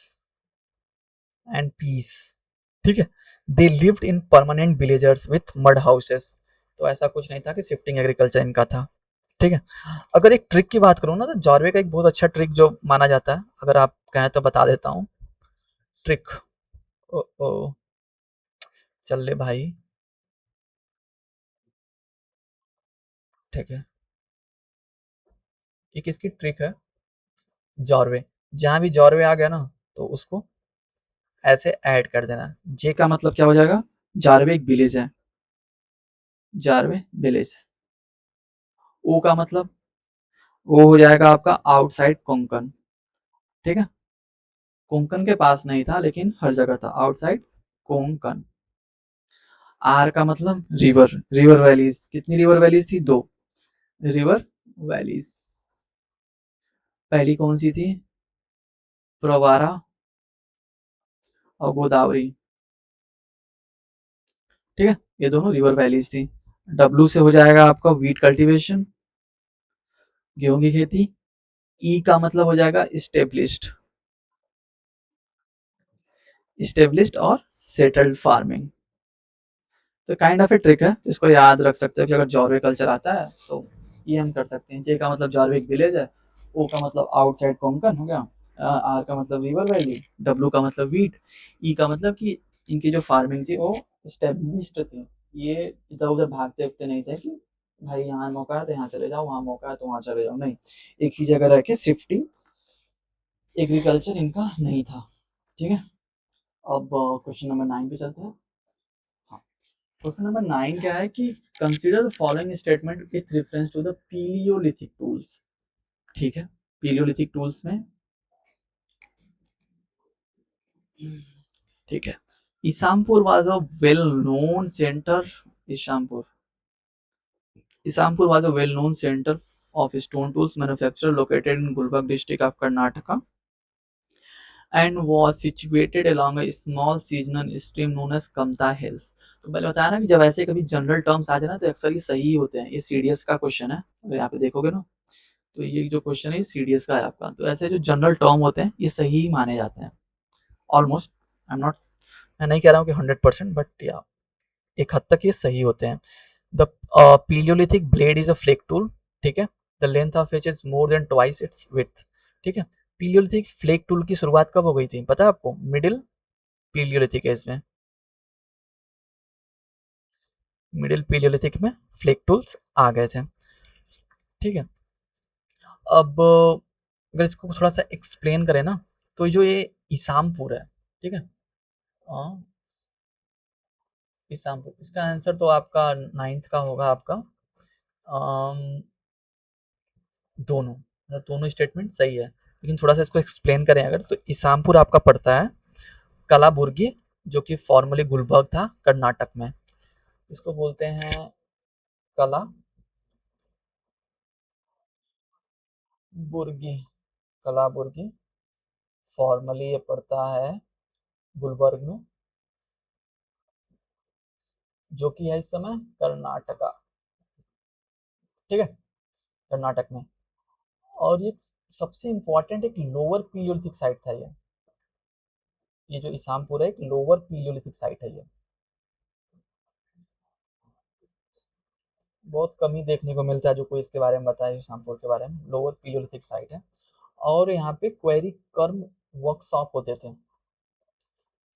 and peas. ठीक है। They lived in permanent villagers with mud houses. तो ऐसा कुछ नहीं था कि शिफ्टिंग एग्रीकल्चर इनका था। ठीक है। अगर एक ट्रिक की बात करूँ ना, तो जॉर्वे का एक बहुत अच्छा ट्रिक जो माना जाता है, अगर आप कहें तो बता देता हूँ। ट्रिक, ओ ओ, चल ले भाई। ठीक है। एक इसकी ट्रिक है, जॉर्वे, जहां भी जॉर्वे आ गया ना, तो उसको ऐसे ऐड कर देना। जे का मतलब क्या हो जाएगा? जारवे एक विलेज है, जारवे विलेज। ओ का मतलब वो हो जाएगा आपका आउटसाइड कोंकण। ठीक है। कोंकण के पास नहीं था, लेकिन हर जगह था, आउटसाइड कोंकण। आर का मतलब रिवर, रिवर वैलीज। कितनी रिवर वैलीज थी? दो रिवर वैलीज। पहली कौन सी थी? प्रवारा और गोदावरी। ठीक है। ये दोनों रिवर वैलीज थी। डब्लू से हो जाएगा आपका व्हीट कल्टीवेशन, गेहूं की खेती। ई का मतलब हो जाएगा इस्टेब्लिश्ड, इस्टेब्लिश्ड और सेटल्ड फार्मिंग। तो काइंड ऑफ ए ट्रिक है, इसको याद रख सकते हो कि अगर जॉर्वे कल्चर आता है तो ये हम कर सकते हैं। जे का मतलब जॉर्वे एक विलेज है, ओ का मतलब आउटसाइड कोंकण हो गया, आर का मतलब रिवर वैली, डब्लू का मतलब व्हीट, ई का मतलब कि इनकी जो फार्मिंग थी वो स्टेब्लिश्ड थी। ये इधर उधर भागते उगते नहीं थे कि भाई यहाँ मौका है तो यहाँ चले जाओ, वहाँ मौका है तो वहाँ चले जाओ, नहीं, एक ही जगह रह के शिफ्टिंग एग्रीकल्चर इनका नहीं था। ठीक है। अब क्वेश्चन नंबर 9 पे चलते हैं। हाँ, क्वेश्चन नंबर 9 क्या है कि consider the following statement with reference to the Palaeolithic tools. ठीक है। पीलियोलिथिक टूल्स में, ठीक है, Isampur was a well known centre, Isampur, Isampur was a well known centre of stone tools manufacturer located in Gulbarga district of Karnataka. And was situated along a small seasonal stream known as Kamta hills. तो मैंने बताया ना कि जब ऐसे कभी general terms आ जाए ना तो अक्सर ये सही होते हैं। ये सीडीएस का क्वेश्चन है, अगर यहाँ पे देखोगे ना तो ये जो क्वेश्चन है ये सीडीएस का है आपका। तो ऐसे जो जनरल टर्म होते हैं ये सही माने जाते हैं ऑलमोस्ट। आई एम नॉट, मैं नहीं कह रहा हूँ कि 100% बट या एक हद तक ये सही होते हैं। The Palaeolithic blade is a flake tool, ठीक है। The length of which is more than twice its width, ठीक है। पीलियोलिथिक फ्लेक टूल की शुरुआत कब हो गई थी पता है आपको? मिडिल पीलियोलिथिक एज में, मिडिल पीलियोलिथिक में फ्लेक टूल्स आ गए थे, ठीक है। अब अगर इसको थोड़ा सा एक्सप्लेन करें ना तो जो ये इसामपुर है, ठीक है, इसामपुर, इसका आंसर तो आपका 9th का होगा आपका। दोनों, मतलब दोनों स्टेटमेंट सही है, लेकिन थोड़ा सा इसको एक्सप्लेन करें अगर तो इसामपुर आपका पड़ता है कलाबुर्गी, जो कि फॉर्मली गुलबर्ग था कर्नाटक में। इसको बोलते हैं कला बुर्गी, कलाबुर्गी, फॉर्मली ये पड़ता है गुलबर्ग में, जो कि है इस समय कर्नाटका, ठीक है, कर्नाटक में। और ये सबसे इंपॉर्टेंट एक लोअर पीलियोलिथिक साइट था ये जो इसामपुर है एक लोअर पीलियोलिथिक साइट है ये। बहुत कम ही देखने को मिलता है जो कोई इसके बारे में बताए इसामपुर के बारे में। लोअर पीलियोलिथिक साइट है और यहाँ पे क्वेरी कर्म वर्कशॉप होते थे।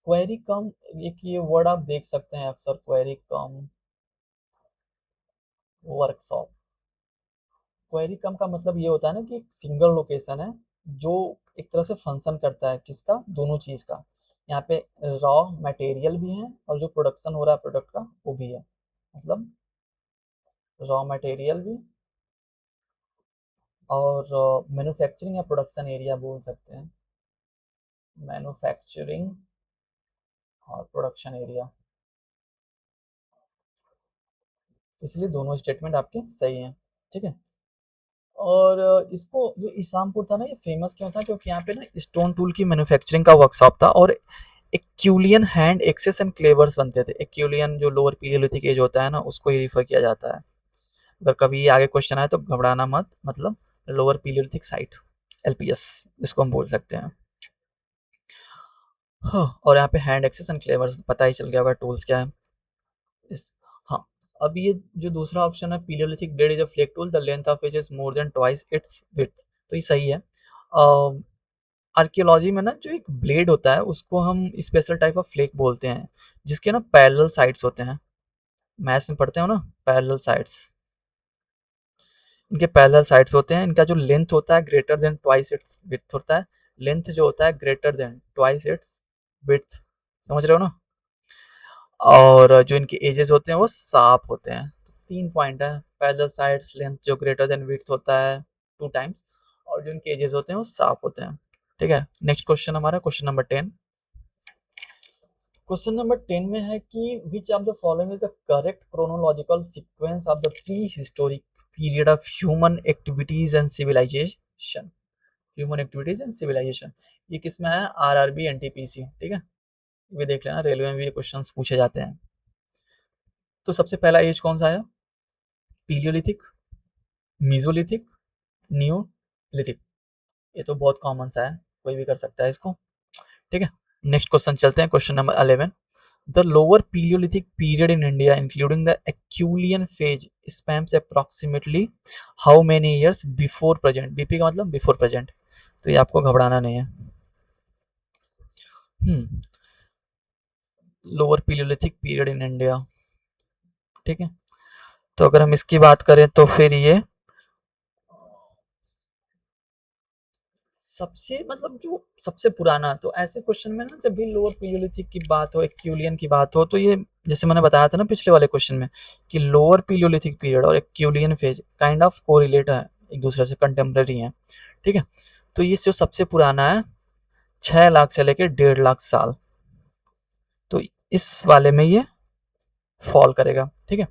क्वेरी कम, एक ये वर्ड आप देख सकते हैं अक्सर, क्वेरी कम वर्कशॉप। क्वेरी कम का मतलब ये होता है ना कि एक सिंगल लोकेशन है जो एक तरह से फंक्शन करता है किसका, दोनों चीज का। यहाँ पे रॉ मटेरियल भी है और जो प्रोडक्शन हो रहा है प्रोडक्ट का वो भी है, मतलब रॉ मटेरियल भी और मैन्युफैक्चरिंग या प्रोडक्शन एरिया बोल सकते हैं, मैन्युफैक्चरिंग और प्रोडक्शन एरिया। इसलिए दोनों स्टेटमेंट आपके सही हैं, ठीक है। और इसको जो इसामपुर था ना ये फेमस क्यों था, क्योंकि यहाँ पे ना स्टोन टूल की मैन्युफैक्चरिंग का वर्कशॉप था और एक्यूलियन हैंड एक्सेस एंड क्लेवर्स बनते थे। एक्यूलियन जो लोअर पीलियोलिथिक एज होता है ना उसको ही रिफर किया जाता है। अगर कभी आगे क्वेश्चन आए तो घबराना मत, मतलब लोअर पीलियोलिथिक साइट, एलपीएस इसको हम बोल सकते हैं। हाँ, और यहाँ पे हैंड एक्सेस एंड क्लेवर्स पता ही चल गया होगा टूल्स क्या है इस। हाँ, अब ये जो दूसरा ऑप्शन है Palaeolithic blade is a flake tool the length of which is more than twice its width, तो ये सही है। आर्कियोलॉजी में ना जो एक ब्लेड होता है उसको हम स्पेशल टाइप ऑफ फ्लेक बोलते हैं जिसके ना पैरेलल साइड्स होते हैं। मैथ्स में पढ़ते हो ना पैरेलल साइड्स, इनके पैरेलल साइड्स होते हैं। इनका जो लेंथ होता है greater than twice its width होता है। लेंथ जो होता है greater than twice its width, समझ रहे हो ना। और जो इनके एजेस होते हैं वो साफ होते हैं। तो 3 पॉइंट है, पैरेलल साइड्स, लेंथ जो ग्रेटर देन विड्थ होता है 2 टाइम्स, और जो इनके एजेस होते हैं वो साफ होते हैं, ठीक है। नेक्स्ट क्वेश्चन हमारा क्वेश्चन नंबर 10। क्वेश्चन नंबर 10 में है कि which of the following is the correct chronological sequence of the pre historic period of human activities and civilization. Human activities and civilization, ये किसमें है? आरआरबी एनटीपीसी, ठीक है। ये देख लेना, रेलवे में भी ये क्वेश्चंस पूछे जाते हैं। तो सबसे पहला एज कौन सा आया? पीलियोलिथिक, मीजोलिथिक, नियोलिथिक। ये तो बहुत कॉमन सा है, कोई भी कर सकता है इसको, ठीक है। नेक्स्ट क्वेश्चन चलते हैं, question number 11। The lower Paleolithic period in India, including the Acheulean phase, spans approximately how many years before present? BP का मतलब before present, तो ये आपको घबराना नहीं है। लोअर पीलियोलिथिक पीरियड इन इंडिया, ठीक है। तो अगर हम इसकी बात करें तो फिर ये सबसे, मतलब जो सबसे पुराना, तो ऐसे क्वेश्चन में ना जब भी लोअर पीलियोलिथिक की बात हो, एक्यूलियन की बात हो, तो ये जैसे मैंने बताया था ना पिछले वाले क्वेश्चन में कि लोअर पीलियोलिथिक पीरियड और एक्यूलियन फेज काइंड ऑफ कोरिलेट है, एक दूसरे से कंटेम्पररी है, ठीक है। तो ये जो सबसे पुराना है 6 लाख से लेकर 1.5 लाख साल, तो इस वाले में ये फॉल करेगा, ठीक है।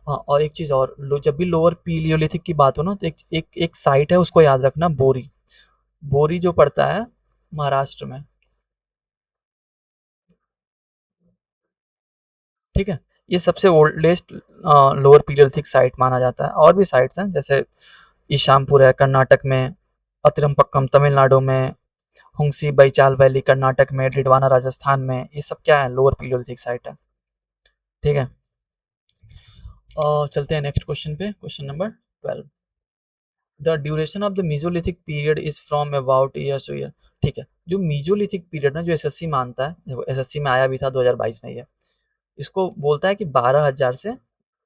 हाँ, और एक चीज और, जब भी लोअर पीलियोलिथिक की बात हो ना तो एक साइट है उसको याद रखना, बोरी। बोरी जो पड़ता है महाराष्ट्र में, ठीक है, ये सबसे ओल्डेस्ट लोअर पीलियोलिथिक साइट माना जाता है। और भी साइट्स हैं जैसे ईशामपुर है कर्नाटक में, अतिरमपक्कम तमिलनाडु में, हुंगसी बैचाल वैली कर्नाटक में, डिडवाना राजस्थान में, ये सब क्या है, लोअर पीलियोलिथिक साइट है। ठीक है, चलते हैं नेक्स्ट क्वेश्चन पे, question number 12। The duration of the mesolithic period is from about years two year. ठीक है, जो मीजोलिथिक पीरियड ना, जो एसएससी मानता है, देखो एसएससी में आया भी था 2022 में, ये इसको बोलता है कि 12,000 से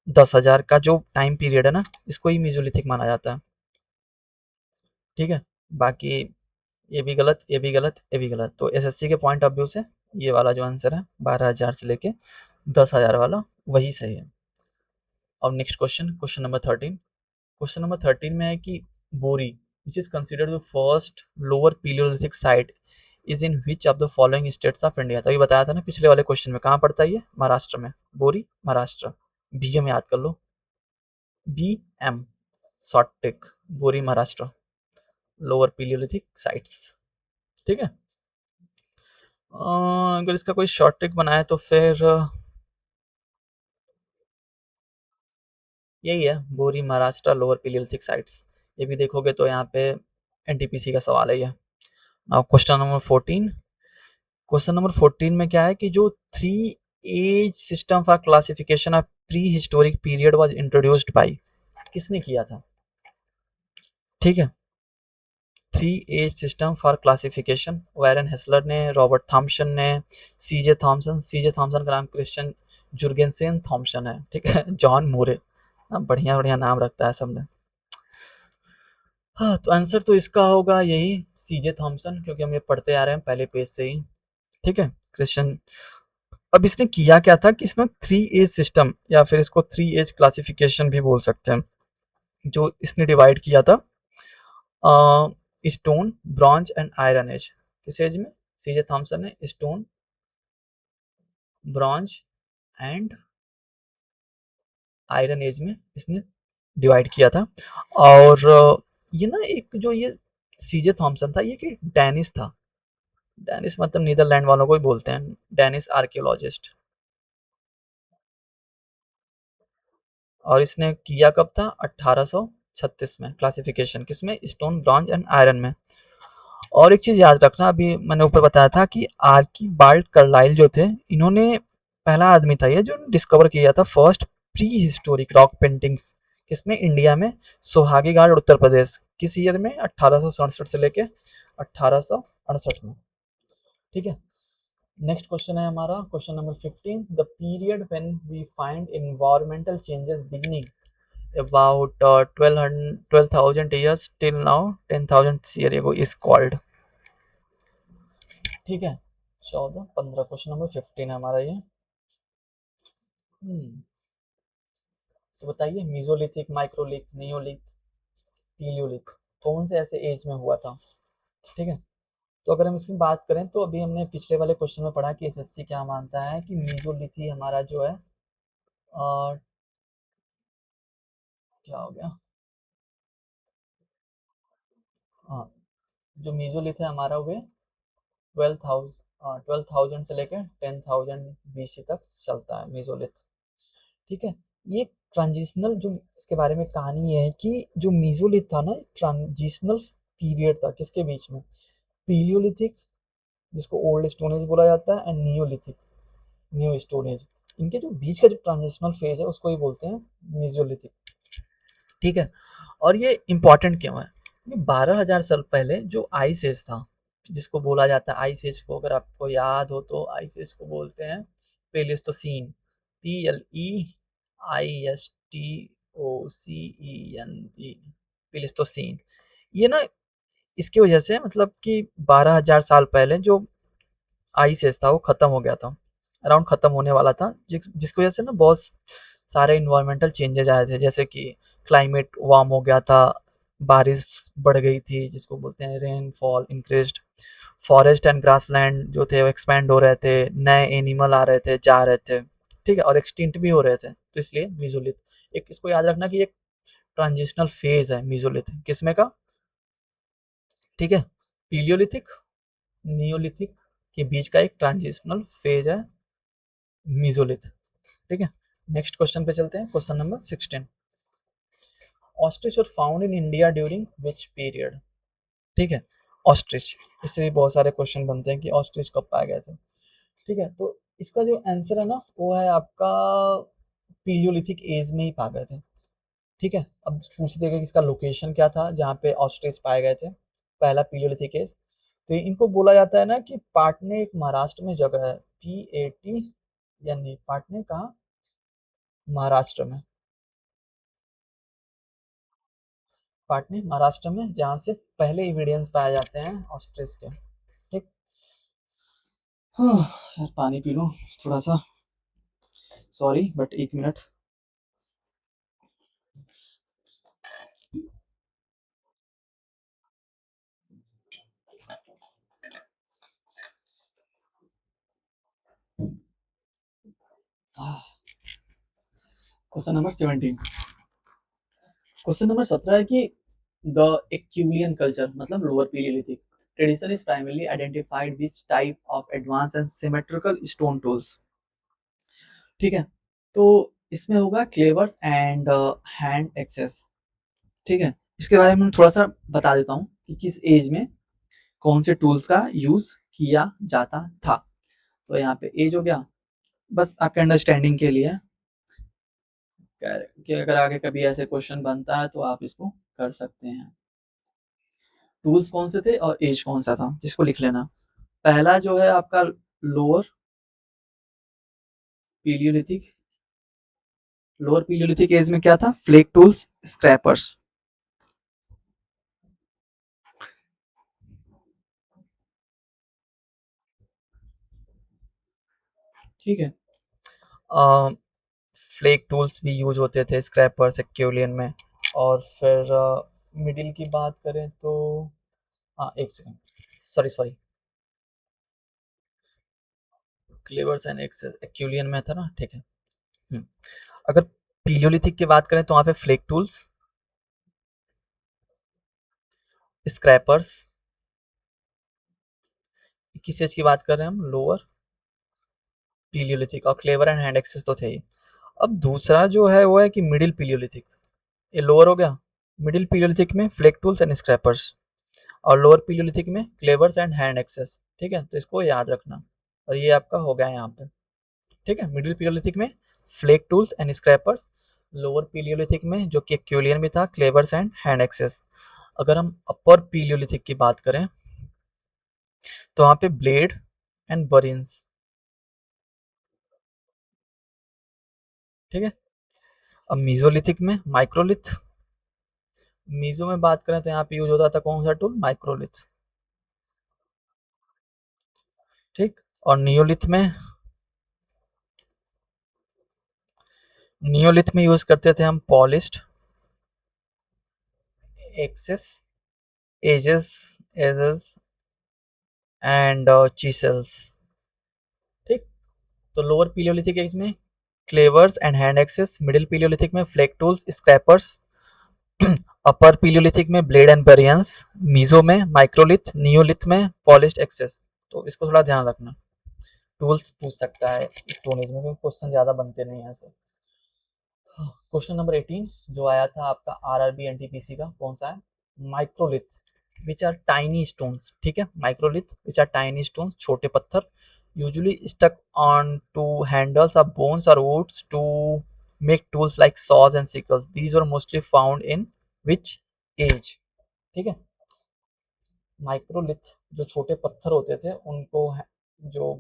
10,000 का जो टाइम पीरियड है ना, इसको ही मीजोलिथिक माना जाता है। ठीक है, बाकी ये भी गलत, ये भी गलत, ये भी गलत। तो एसएससी के पॉइंट ऑफ व्यू से ये वाला जो आंसर है 12,000 से लेके 10,000 वाला, वही सही है। और next question, question number 13। Question number 13 में है कि Bori which is considered the first lower Palaeolithic site is in which of the following states of India. तो ये बताया था ना पिछले वाले क्वेश्चन में, कहाँ पड़ता है ये, महाराष्ट्र में, बोरी महाराष्ट्र। बीएम याद कर लो, बी एम, शॉर्ट टिक, बोरी महाराष्ट्र, लोअर पीलियोलिथिक साइट्स। ठीक है, अगर इसका कोई शॉर्ट ट्रिक बनाए तो फिर यही है, बोरी महाराष्ट्र लोअर पीलियोलिथिक साइट्स। ये भी देखोगे तो यहाँ पे एनटीपीसी का सवाल है ये। Now question number 14। Question number 14 में क्या है कि जो three age system for classification of pre historic period was introduced by, किसने किया था। ठीक है, three age system for classification, Wyron Hessler ने, रॉबर्ट थॉम्सन ने, सीजे थॉम्सन, सीजे थॉम्सन का नाम क्रिश्चियन जुर्गेनसेन थॉम्सन है। ठीक है, जॉन मोरे, बढ़िया बढ़िया नाम रखता है सबने। हाँ, तो आंसर तो इसका होगा यही सीजे थॉम्सन, क्योंकि हम ये पढ़ते आ रहे हैं पहले पेज से ही। ठीक है, क्रिश्चियन। अब इसने किया क्या था कि इसमें थ्री एज सिस्टम, या फिर इसको थ्री एज क्लासिफिकेशन भी बोल सकते हैं, जो इसने डिवाइड किया था stone, bronze and iron age. किस एज में, सीजे थॉम्सन ने stone, bronze and iron age में इसने डिवाइड किया था। और ये ना, एक जो ये सीजे थॉम्सन था, ये कि डेनिस था। डेनिस मतलब नीदरलैंड वालों को ही बोलते हैं, डेनिस आर्कियोलॉजिस्ट। और इसने किया कब था, 1836 में, क्लासिफिकेशन किसमें, स्टोन, ब्रॉन्ज एंड आयरन में। और एक चीज याद रखना, अभी मैंने ऊपर बताया था कि आर्कीबाल्ड कार्लाइल जो थे, इन्होंने पहला आदमी था ये जो डिस्कवर किया था first prehistoric rock paintings, किसमें, इंडिया में, सोहागी घाट उत्तर प्रदेश। किस ईयर में, 1867 से लेके 1868 में। ठीक है, नेक्स्ट क्वेश्चन है हमारा, question number 15। The period when we find environmental changes beginning about 12,000 years till now 10,000 year ago is called। ठीक है, 14 15, क्वेश्चन नंबर 15 है हमारा ये। तो बताइए, मीजोलिथिक, माइक्रोलिथ, नियोलिथ, पीलियोलिथ, कौन से ऐसे एज में हुआ था। ठीक है, तो अगर हम इसकी बात करें तो अभी हमने पिछले वाले क्वेश्चन में पढ़ा कि एसएससी क्या मानता है कि मीजोलिथ ही हमारा जो है क्या हो गया, हाँ, जो मीजोलिथ है हमारा वो 12,000 से लेकर 10,000 बीसी तक चलता है मेसोलिथ। ठीक है, ये ट्रांजिशनल, जो इसके बारे में कहानी ये है कि जो मेसोलिथ था ना, ट्रांजिशनल पीरियड था किसके बीच में, पीलियोलिथिक, जिसको ओल्ड स्टोन एज बोला जाता है, and Neolithic, new stone as. इनके जो बीच का जो ट्रांजिशनल फेज है उसको ही बोलते हैं मेसोलिथिक। ठीक है, और ये इंपॉर्टेंट क्यों है, 12,000 साल पहले जो आइस एज था, जिसको बोला जाता है आइस एज को, अगर आपको याद हो तो आइस एज को बोलते हैं प्लेस्टोसीन, PLEISTOCENE, प्लेस्टोसीन। ये ना, इसकी वजह से मतलब कि 12,000 साल पहले जो आइस एज था वो खत्म हो गया था, अराउंड खत्म होने वाला था, जिसकी वजह से ना बहुत सारे इन्वायरमेंटल चेंजेस आए थे, जैसे कि क्लाइमेट वार्म हो गया था, बारिश बढ़ गई थी, जिसको बोलते हैं rainfall increased, forest and grassland जो थे वो एक्सपैंड हो रहे थे, नए एनिमल आ रहे थे, जा रहे थे। ठीक है, और एक्सटिंक्ट भी हो रहे थे, तो इसलिए मीजोलिथ, एक इसको याद रखना कि एक ट्रांजिशनल फेज है मीजोलिथ, किसमें का, ठीक है, पीलियोलिथिक, नियोलिथिक के बीच का एक ट्रांजिशनल फेज है मीजोलिथ। ठीक है, नेक्स्ट क्वेश्चन पे चलते हैं, question number 16। Ostrich were found in India during which period? ठीक है, ऑस्ट्रिच, इससे भी बहुत सारे क्वेश्चन बनते हैं कि ऑस्ट्रिच कब पाए गए थे। ठीक है, तो इसका जो आंसर है ना वो है आपका पीलियोलिथिक एज में ही पाए गए थे। ठीक है, अब पूछते हैं कि इसका लोकेशन क्या था जहाँ पे ऑस्ट्रिच पाए गए थे, पहला पीलियोलिथिक एज। तो इनको बोला जाता है ना कि पाटने एक महाराष्ट्र में जगह है, PAT, यानी पाटने कहाँ, महाराष्ट्र में, पाटने महाराष्ट्र में, जहाँ से पहले एविडेंस पाए जाते हैं ऑस्ट्रिच के। ठीक, यार पानी पी लो थोड़ा सा, sorry but 1 minute. Question number 17, question number 17 है कि द एक्यूलियन कल्चर मतलब lower Palaeolithic tradition is primarily identified which type of advance and symmetrical stone tools. ठीक है, तो इसमें होगा क्लेवर्स एंड हैंड एक्सेस। ठीक है, इसके बारे में थोड़ा सा बता देता हूँ कि किस एज में कौन से टूल्स का यूज किया जाता था। तो यहाँ पे एज हो गया, बस आपके अंडरस्टैंडिंग के लिए कि अगर आगे कभी ऐसे क्वेश्चन बनता है तो आप इसको कर सकते हैं। टूल्स कौन से थे और एज कौन सा था जिसको लिख लेना। पहला जो है आपका लोअर पीलियोलिथिक, लोअर पीलियोलिथिक एज में क्या था, फ्लेक टूल्स, स्क्रैपर्स। ठीक है, फ्लेक टूल्स भी यूज होते थे स्क्रैपर्स एक्यूलियन में। और फिर मिडिल की बात करें तो, हाँ एक second, sorry sorry, cleavers and एक्यूलियन में था ना, ठीक है। हम्म, अगर पीलियोलिथिक की बात करें तो वहाँ पे फ्लेक टूल्स, स्क्रैपर्स, किस एज की बात कर रहे हैं हम, लोअर पीलियोलिथिक, और क्लेवर एंड हैंड एक्सेस तो थे ही। अब दूसरा जो है वो है कि मिडिल पीलियोलिथिक, ये लोअर हो गया, मिडिल पीलियोलिथिक में फ्लेक टूल्स एंड स्क्रैपर्स, और लोअर पीलियोलिथिक में क्लेवर्स एंड हैंड एक्सेस। ठीक है, तो इसको याद रखना, और ये आपका हो गया यहाँ पे। ठीक है, मिडिल पीलियोलिथिक में flake tools and scrapers, lower Palaeolithic में जो कि एक्यूलियन भी था क्लेवर्स एंड हैंड एक्सेस। अगर हम अपर पीलियोलिथिक की बात करें तो वहाँ पे ब्लेड एंड बरिन्स। ठीक है, अब मीजोलिथिक में माइक्रोलिथ, मीजो में बात करें तो यहाँ पे यूज होता था कौन सा टूल, माइक्रोलिथ। ठीक, और नियोलिथ में, नियोलिथ में यूज करते थे हम polished, axes, adzes, adzes and chisels. ठीक, तो लोअर पीलियोलिथिक एज में cleavers and hand axes, middle Palaeolithic में flake tools, scrapers, upper Palaeolithic में ब्लेड एंड बेरियंस, मीजो में माइक्रोलिथ, नियोलिथ में पॉलिश्ड एक्सेस। तो इसको थोड़ा ध्यान रखना, टूल्स पूछ सकता है स्टोन एज में, क्योंकि क्वेश्चन ज्यादा बनते नहीं है ऐसे। क्वेश्चन नंबर 18 जो आया था आपका RRB NTPC का, कौन सा है, microlith which are tiny stones. ठीक है, microlith which are tiny stones, छोटे पत्थर, usually stuck on to handles of bones और woods to make tools like saws and sickles, these were mostly found in which age. ठीक है, microlith जो छोटे पत्थर होते थे उनको जो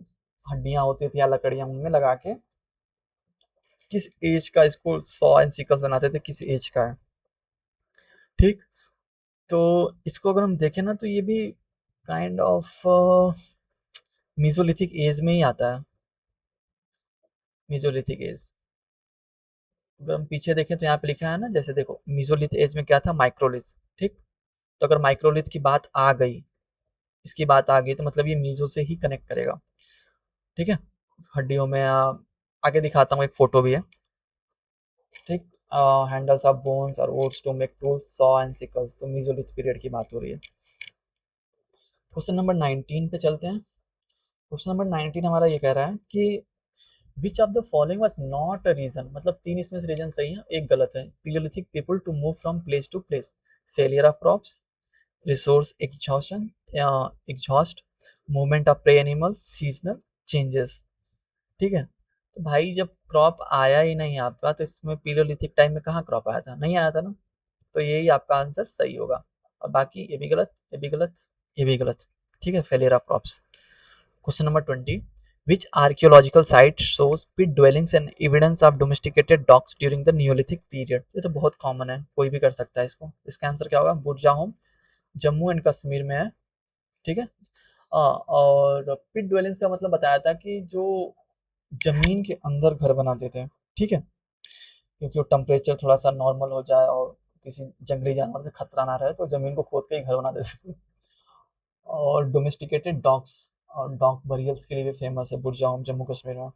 हड्डियां होती थी या लकड़ियां उनमें लगा के किस एज का इसको सॉ एंड सिकल्स बनाते थे, किस एज का है। ठीक, तो इसको अगर हम देखें ना तो ये भी काइंड ऑफ मीजोलिथिक एज में ही आता है, मीजोलिथिक एज। अगर हम पीछे देखें तो यहाँ पे लिखा है ना, जैसे देखो मीजोलिथ एज में क्या था, माइक्रोलिथ। ठीक, तो अगर माइक्रोलिथ की बात आ गई, इसकी बात आ गई तो मतलब ये मीजो से ही कनेक्ट करेगा। ठीक है, हड्डियों में आगे दिखाता हूँ, एक फोटो भी है। ठीक, हैंडल्स ऑफ बोन्स और woods to make tools, saw and sickles, तो मीजोलिथ पीरियड की बात हो रही है। क्वेश्चन नंबर 19 पे चलते हैं। क्वेश्चन नंबर 19 हमारा ये कह रहा है कि which of the following was not a reason, मतलब तीन इसमें से रीजन सही है, एक गलत है। Palaeolithic people to move from place to place, failure of crops, resource exhaustion या exhaust, movement of prey animals, seasonal changes. ठीक है, तो भाई जब क्रॉप आया ही नहीं आपका, तो इसमें पीलियोलिथिक टाइम में कहाँ क्रॉप आया था, नहीं आया था ना, तो यही आपका आंसर सही होगा। और बाकी ये भी गलत, ये भी गलत, ये भी गलत। ठीक है, failure of crops. Question number 20, which archaeological site shows pit dwellings and evidence of domesticated dogs during the Neolithic period? ये तो बहुत कॉमन है, कोई भी कर सकता है इसको। इसका आंसर क्या होगा, बुरजाहोम, जम्मू एंड कश्मीर में है। ठीक है, और पिट ड्वेलिंग्स का मतलब बताया था कि जो जमीन के अंदर घर बनाते थे। ठीक है, क्योंकि वो टेम्परेचर थोड़ा सा नॉर्मल हो जाए और किसी जंगली जानवर से खतरा ना रहे, तो जमीन को खोद के ही घर बना देते थे। और डोमेस्टिकेटेड डॉग्स और डॉग बरियल्स के लिए भी फेमस है बुरजाहोम, जम्मू कश्मीर में।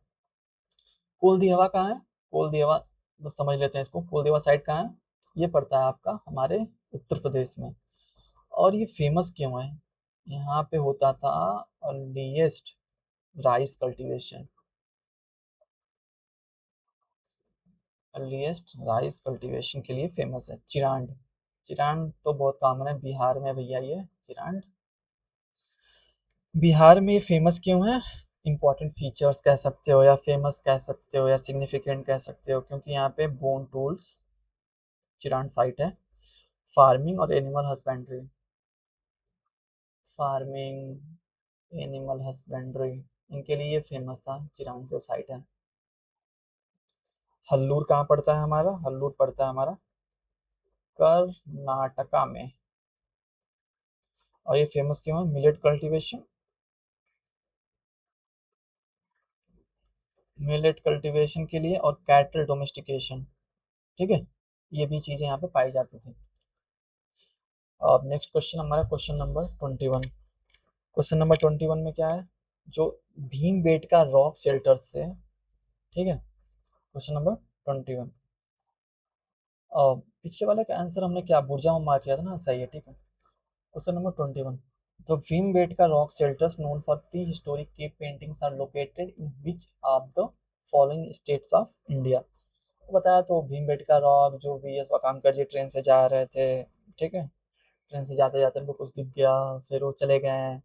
कोलदी हवा कहाँ है, कोलदी हवा, बस समझ लेते हैं इसको, कोलदी हवा साइड कहाँ है, ये पड़ता है आपका हमारे उत्तर प्रदेश में। और ये फेमस क्यों है, यहाँ पे होता था earliest rice cultivation, earliest rice cultivation के लिए फेमस है चिरांड। चिरांड तो बहुत कॉमन है, बिहार में भैया ये चिरांड। बिहार में ये फेमस क्यों है, इंपॉर्टेंट फीचर्स कह सकते हो या फेमस कह सकते हो या सिग्निफिकेंट कह सकते हो, क्योंकि यहाँ पे बोन टूल्स चिरांड साइट है, फार्मिंग और animal husbandry, farming animal husbandry, इनके लिए फेमस था चिरांड जो साइट है। हल्लूर कहाँ पड़ता है हमारा, हल्लूर पड़ता है हमारा कर्नाटका में। और ये फेमस क्यों है, मिलेट कल्टीवेशन, मिलेट कल्टीवेशन के लिए और कैटल डोमेस्टिकेशन। ठीक है, ये भी चीजें यहाँ पे पाई जाती थी। अब नेक्स्ट क्वेश्चन हमारा क्वेश्चन नंबर 21। क्वेश्चन नंबर 21 में क्या है, जो भीम बेटका रॉक शेल्टर से, ठीक है, क्वेश्चन नंबर 21। पिछले वाले का आंसर हमने क्या बुर्जा में मार्क किया था ना, सही है, ठीक है। Question number 21, the Bhimbetka rock shelters known for pre historic cave paintings are located in which of the following states of India. तो बताया, तो भीम बेटका रॉक जो वीएस वाकानकर जी ट्रेन से जा रहे थे, ठीक है, ट्रेन से जाते जाते उनको कुछ दिख गया, फिर वो चले गए,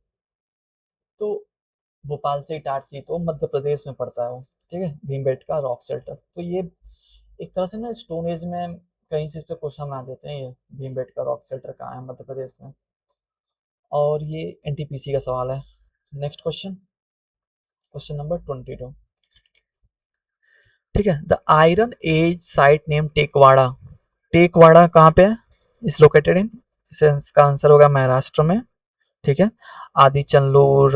तो भोपाल से इटारसी, तो मध्य प्रदेश में पड़ता है वो। ठीक है, भीमबेटका रॉक शेल्टर, तो ये एक तरह से ना स्टोन एज में कहीं से इस पे क्वेश्चन बना देते हैं, ये भीमबेटका रॉक शेल्टर कहाँ है, मध्य प्रदेश में। और ये एनटीपीसी का सवाल है। Next question, question number 22। ठीक है, the iron age site name Tekwada, Tekwada कहाँ पे है, इस लोकेटेड इन, इसका आंसर होगा महाराष्ट्र में। ठीक है, आदि चंदलोर,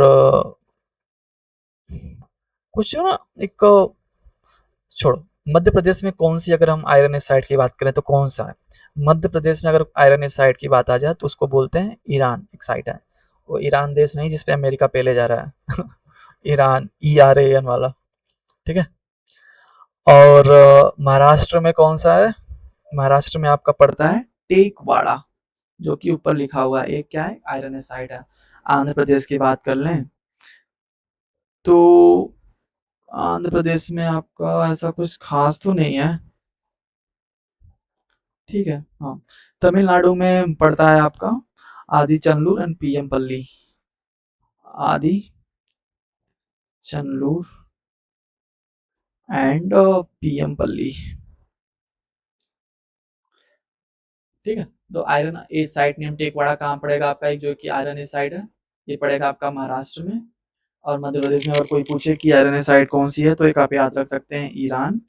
कुछ ना एक, छोड़ो, मध्य प्रदेश में कौन सी, अगर हम आयरन एसाइड की बात करें तो कौन सा है, मध्य प्रदेश में अगर आयरन एसाइड की बात आ जाए तो उसको बोलते हैं ईरान, एक साइट है वो, ईरान देश नहीं जिसपे अमेरिका पहले जा रहा है ईरान, ERAN वाला। ठीक है, और महाराष्ट्र में कौन सा है, महाराष्ट्र में आपका पड़ता है टेकवाड़ा, जो कि ऊपर लिखा हुआ है, एक क्या है, आयरन एसाइड है। आंध्र प्रदेश की बात कर लें तो आंध्र प्रदेश में आपका ऐसा कुछ खास तो नहीं है। ठीक है, हाँ, तमिलनाडु में पड़ता है आपका आदि चंदलूर एंड PM पल्ली, आदि चंदलूर एंड PM पल्ली। ठीक है, तो आयरन एज साइट नेम टेकवाड़ा कहाँ पड़ेगा आपका, एक जो कि आयरन एज साइट है, ये पड़ेगा आपका महाराष्ट्र में। और मध्य प्रदेश में अगर कोई पूछे कि आयरन एज साइट कौन सी है, तो एक आप याद रख सकते हैं ईरान,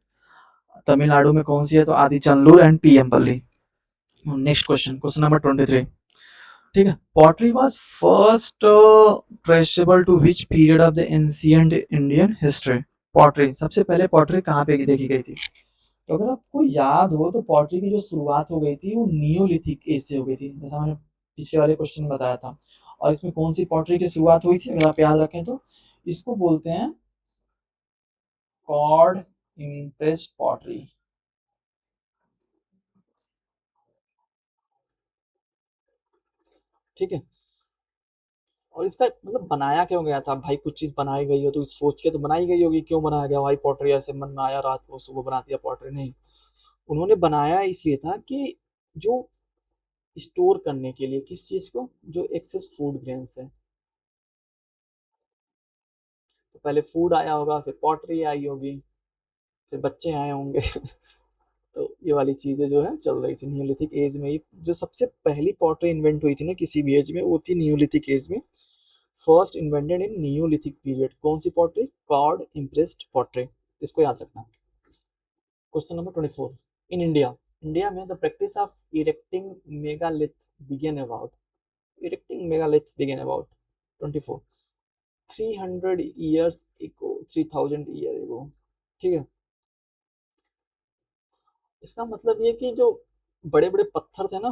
तमिलनाडु में कौन सी है तो Adichanallur and PM Palli. Next question, question number 23। ठीक है, pottery was first traceable to which period of the ancient Indian history, pottery सबसे पहले पॉटरी कहाँ पे देखी गई थी, तो अगर आपको याद हो तो पॉटरी की जो शुरुआत हो गई थी वो नियोलिथिक एज से हो गई थी, जैसा मैंने पिछले वाले क्वेश्चन में बताया था। और इसमें कौन सी पॉटरी की शुरुआत हुई थी, अगर आप याद रखें तो इसको बोलते हैं कॉर्ड इम्प्रेस्ड पॉटरी। ठीक है, और इसका मतलब बनाया क्यों गया था भाई? कुछ चीज बनाई गई हो तो सोच के तो बनाई गई होगी, क्यों बनाया गया भाई पॉटरी? ऐसे मन में आया रात को सुबह बना दिया पॉटरी? नहीं, उन्होंने बनाया इसलिए था कि जो स्टोर करने के लिए, किस चीज को? जो एक्सेस फूड ग्रेन्स है। तो पहले फूड आया होगा, फिर पॉटरी आई होगी, फिर बच्चे आए होंगे। तो ये वाली चीजें जो है चल रही थी नियोलिथिक एज में ही। जो सबसे पहली पॉटरी इन्वेंट हुई थी ना किसी भी एज में, वो थी नियोलिथिक एज में। First invented in neolithic period. कौन सी पॉटरी? Cord impressed pottery. इसको याद रखना। Question number 24। In India, India में the practice of erecting megalith began about, erecting megalith began about 24 300 years ago, 3000 year ago। ठीक है, इसका मतलब ये कि जो बड़े बड़े पत्थर थे ना,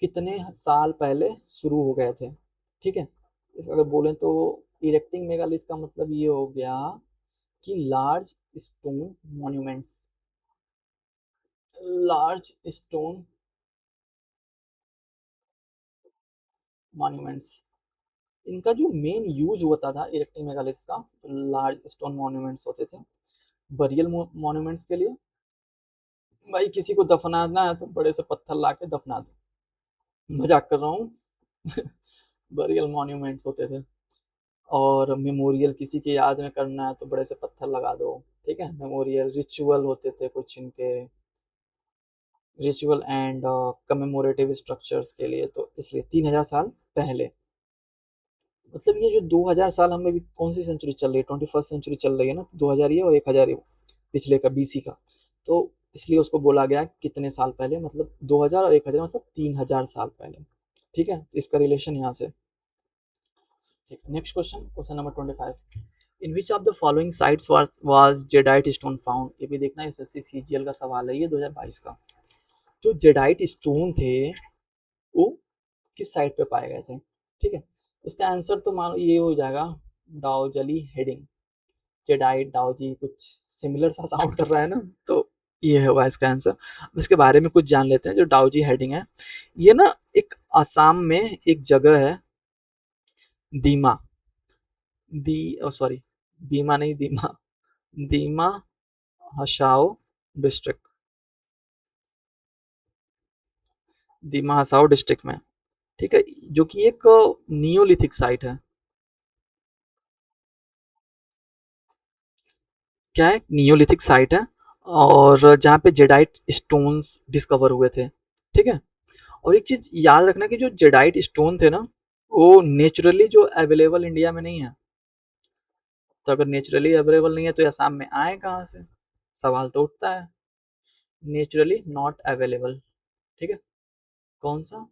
कितने साल पहले शुरू हो गए थे। ठीक है, इस अगर बोलें तो इरेक्टिंग मेगालिथ का मतलब ये हो गया कि large stone monuments, large stone monuments, इनका जो मेन यूज होता था इरेक्टिंग मेगालिथ का, लार्ज स्टोन मॉन्यूमेंट्स होते थे बरियल मॉन्यूमेंट्स के लिए। भाई किसी को दफनाना है तो बड़े से पत्थर ला के दफना दो, मजाक कर रहा हूँ। बरियल मॉन्यूमेंट्स होते थे। और मेमोरियल किसी की याद में करना है तो बड़े से पत्थर लगा दो। ठीक है, मेमोरियल रिचुअल होते थे कुछ इनके, रिचुअल एंड कमेमोरेटिव स्ट्रक्चर्स के लिए। तो इसलिए 3000 साल पहले, मतलब ये जो 2000 साल हमें भी, कौन सी सेंचुरी चल रही है? 21st सेंचुरी चल रही है ना, 2000 ये और 1000 ये पिछले का, बीसी का। तो इसलिए उसको बोला गया कितने साल पहले, मतलब 2000 और 1000 मतलब 3000 साल पहले। ठीक है, इसका रिलेशन यहाँ से। ठीक है, next question, question number 25। In which of the following sites was jadeite stone found? ये भी देखना, एसएससी सीजीएल का सवाल है ये 2022 का। जो जेडाइट स्टोन थे वो किस साइट पे पाए गए थे? ठीक है, इसका आंसर तो मानो ये हो जाएगा, डाउजली हेडिंग। जेडाइट डाउजी कुछ सिमिलर सा साउंड कर रहा है ना, तो ये होगा इसका आंसर। अब इसके बारे में कुछ जान लेते हैं। जो डाउजी हेडिंग है, ये ना एक असम में एक जगह है, दीमा, दी सॉरी, बीमा नहीं, दीमा, दीमा हसाओ डिस्ट्रिक्ट, दीमा हसाओ डिस्ट्रिक्ट में। ठीक है, जो कि एक नियोलिथिक साइट है। क्या है? नियोलिथिक साइट है, और जहाँ पे जेडाइट स्टोन्स डिस्कवर हुए थे। ठीक है, और एक चीज याद रखना कि जो जेडाइट स्टोन थे ना, वो नेचुरली जो अवेलेबल इंडिया में नहीं है। तो अगर नेचुरली अवेलेबल नहीं है तो असम में आए कहाँ से? सवाल तो उठता है। Naturally not available. ठीक है, कौन सा?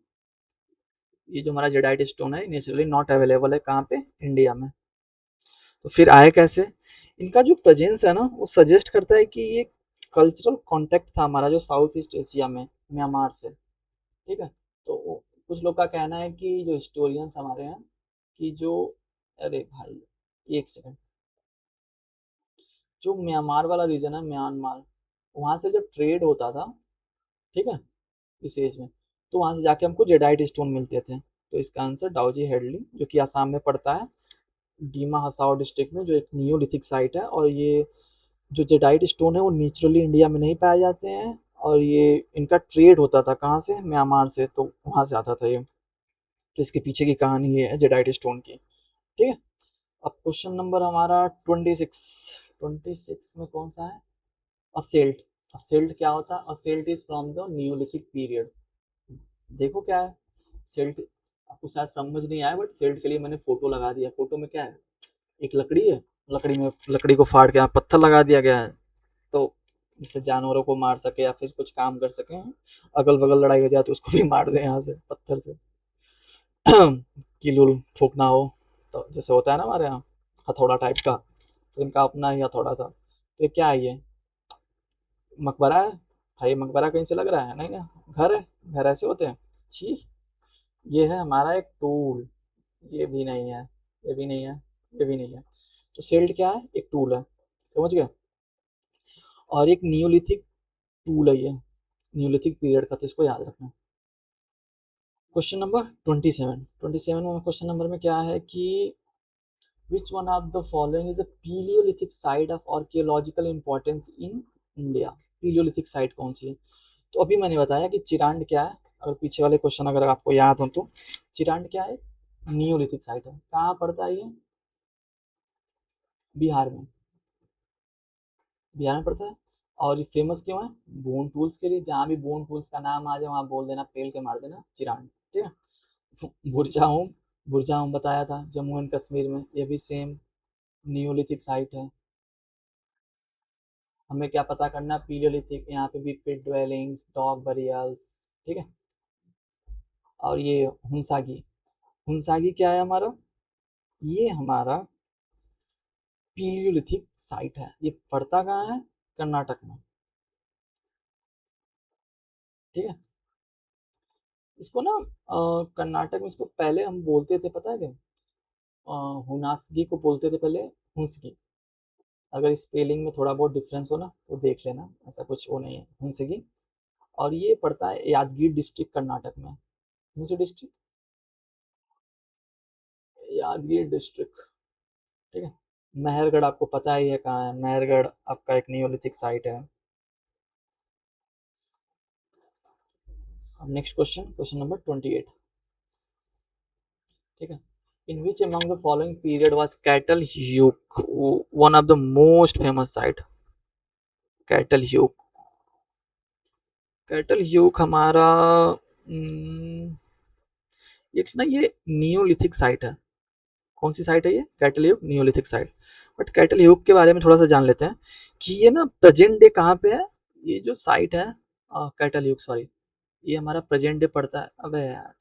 ये जो हमारा जेडाइट स्टोन है नेचुरली नॉट अवेलेबल है कहाँ पे? इंडिया में। तो फिर आए कैसे? इनका जो प्रेजेंस है ना, वो सजेस्ट करता है कि ये कल्चरल कांटेक्ट था हमारा जो साउथ ईस्ट एशिया में, म्यांमार से। ठीक है, तो कुछ लोग का कहना है कि जो हिस्टोरियंस हमारे हैं कि जो, अरे भाई एक सेकंड, जो म्यांमार वाला रीजन है, म्यांमार, वहां से जब ट्रेड होता था, ठीक है, इस एज में, तो वहां से जाके हमको जेडाइट स्टोन मिलते थे। तो इसका आंसर डाउजी हेडली, जो कि आसाम में पड़ता है, डीमा हसाओ डिस्ट्रिक्ट में, जो एक नियोलिथिक साइट है। और ये जो जेडाइट स्टोन है वो नेचुरली इंडिया में नहीं पाए जाते हैं, और ये इनका ट्रेड होता था कहाँ से? म्यांमार से, तो वहां से आता था ये। तो इसके पीछे की कहानी ये है जेडाइट स्टोन की। ठीक है, अब क्वेश्चन नंबर हमारा 26। 26 में कौन सा है? असेल्ट। असेल्ट क्या होता है? A celt is from the neolithic period. देखो क्या है सेल्ट, आपको शायद समझ नहीं आया, बट सेल्ट के लिए मैंने फोटो लगा दिया। फोटो में क्या है? एक लकड़ी है, लकड़ी में, लकड़ी को फाड़ के यहाँ पत्थर लगा दिया गया है। तो जिससे जानवरों को मार सके या फिर कुछ काम कर सके, अगल बगल लड़ाई हो जाए तो उसको भी मार दे यहाँ से पत्थर से। किलुल ठोकना हो तो जैसे होता है ना हमारे यहाँ, हथौड़ा टाइप का, तो इनका अपना ही हथौड़ा था। तो ये क्या है? ये मकबरा है भाई? मकबरा कहीं से लग रहा है? नहीं ना, घर है, घर ऐसे होते हैं। छी, ये है हमारा एक टूल। ये भी नहीं है, ये भी नहीं है, ये भी नहीं है। तो सेल्ड क्या है? एक टूल है, समझ गए? और एक नियोलिथिक टूल है ये, नियोलिथिक पीरियड का, तो इसको याद रखना। क्वेश्चन नंबर 27 में क्वेश्चन नंबर में क्या है कि which one of the following is a Paleolithic site of archaeological importance in India? Paleolithic site कौन सी है? तो अभी मैंने बताया कि चिरांड क्या है, अगर पीछे वाले क्वेश्चन अगर आपको याद हो तो चिरांड क्या है, नियोलिथिक साइट है। कहाँ पड़ता है ये? बिहार में, बिहार में पड़ता है। और ये फेमस क्यों है? बोन टूल्स के लिए। जहाँ भी बोन टूल्स का नाम आ जाए वहाँ बोल देना, पेल के मार देना चिरांड, ठीक है। बुरजाहोम, बुरजाहोम बताया था जम्मू एंड कश्मीर में, ये भी सेम नियोलिथिक साइट है। हमें क्या पता करना है? पीलियोलिथिक, यहाँ पे भी पिट ड्वेलिंग्स, डॉग बरियल्स, ठीक है। और ये हुंसागी, हुंसागी क्या है हमारा? ये हमारा पीलियोलिथिक साइट है। ये पड़ता कहाँ है? कर्नाटक में, ठीक है। इसको ना कर्नाटक में इसको पहले हम बोलते थे, पता है क्या? हुनासगी को बोलते थे पहले, हुंसगी। अगर स्पेलिंग में थोड़ा बहुत डिफरेंस हो ना तो देख लेना, ऐसा कुछ वो नहीं है, हुंसगी। और ये पड़ता है यादगीर डिस्ट्रिक्ट, कर्नाटक में। कौन सी डिस्ट्रिक्ट? यादगीर डिस्ट्रिक्ट, ठीक है। मेहरगढ़ आपको पता ही है कहाँ है, मेहरगढ़ आपका एक नियोलिथिक साइट है। अब नेक्स्ट क्वेश्चन, क्वेश्चन नंबर 28, ठीक है। In which among the following period was Catal Huyuk one of the most famous site? Catal Huyuk, Catal Huyuk हमारा एक ना ये नियोलिथिक साइट है। कौन सी साइट है ये? Cattle hook Neolithic site. But cattle hook के बारे में थोड़ा सा जान लेते हैं कि ये ना प्रेजेंट डे कहाँ पे है। ये जो साइट है कैटल ह्यूक, सॉरी, ये हमारा प्रेजेंट डे पड़ता है। अबे यार,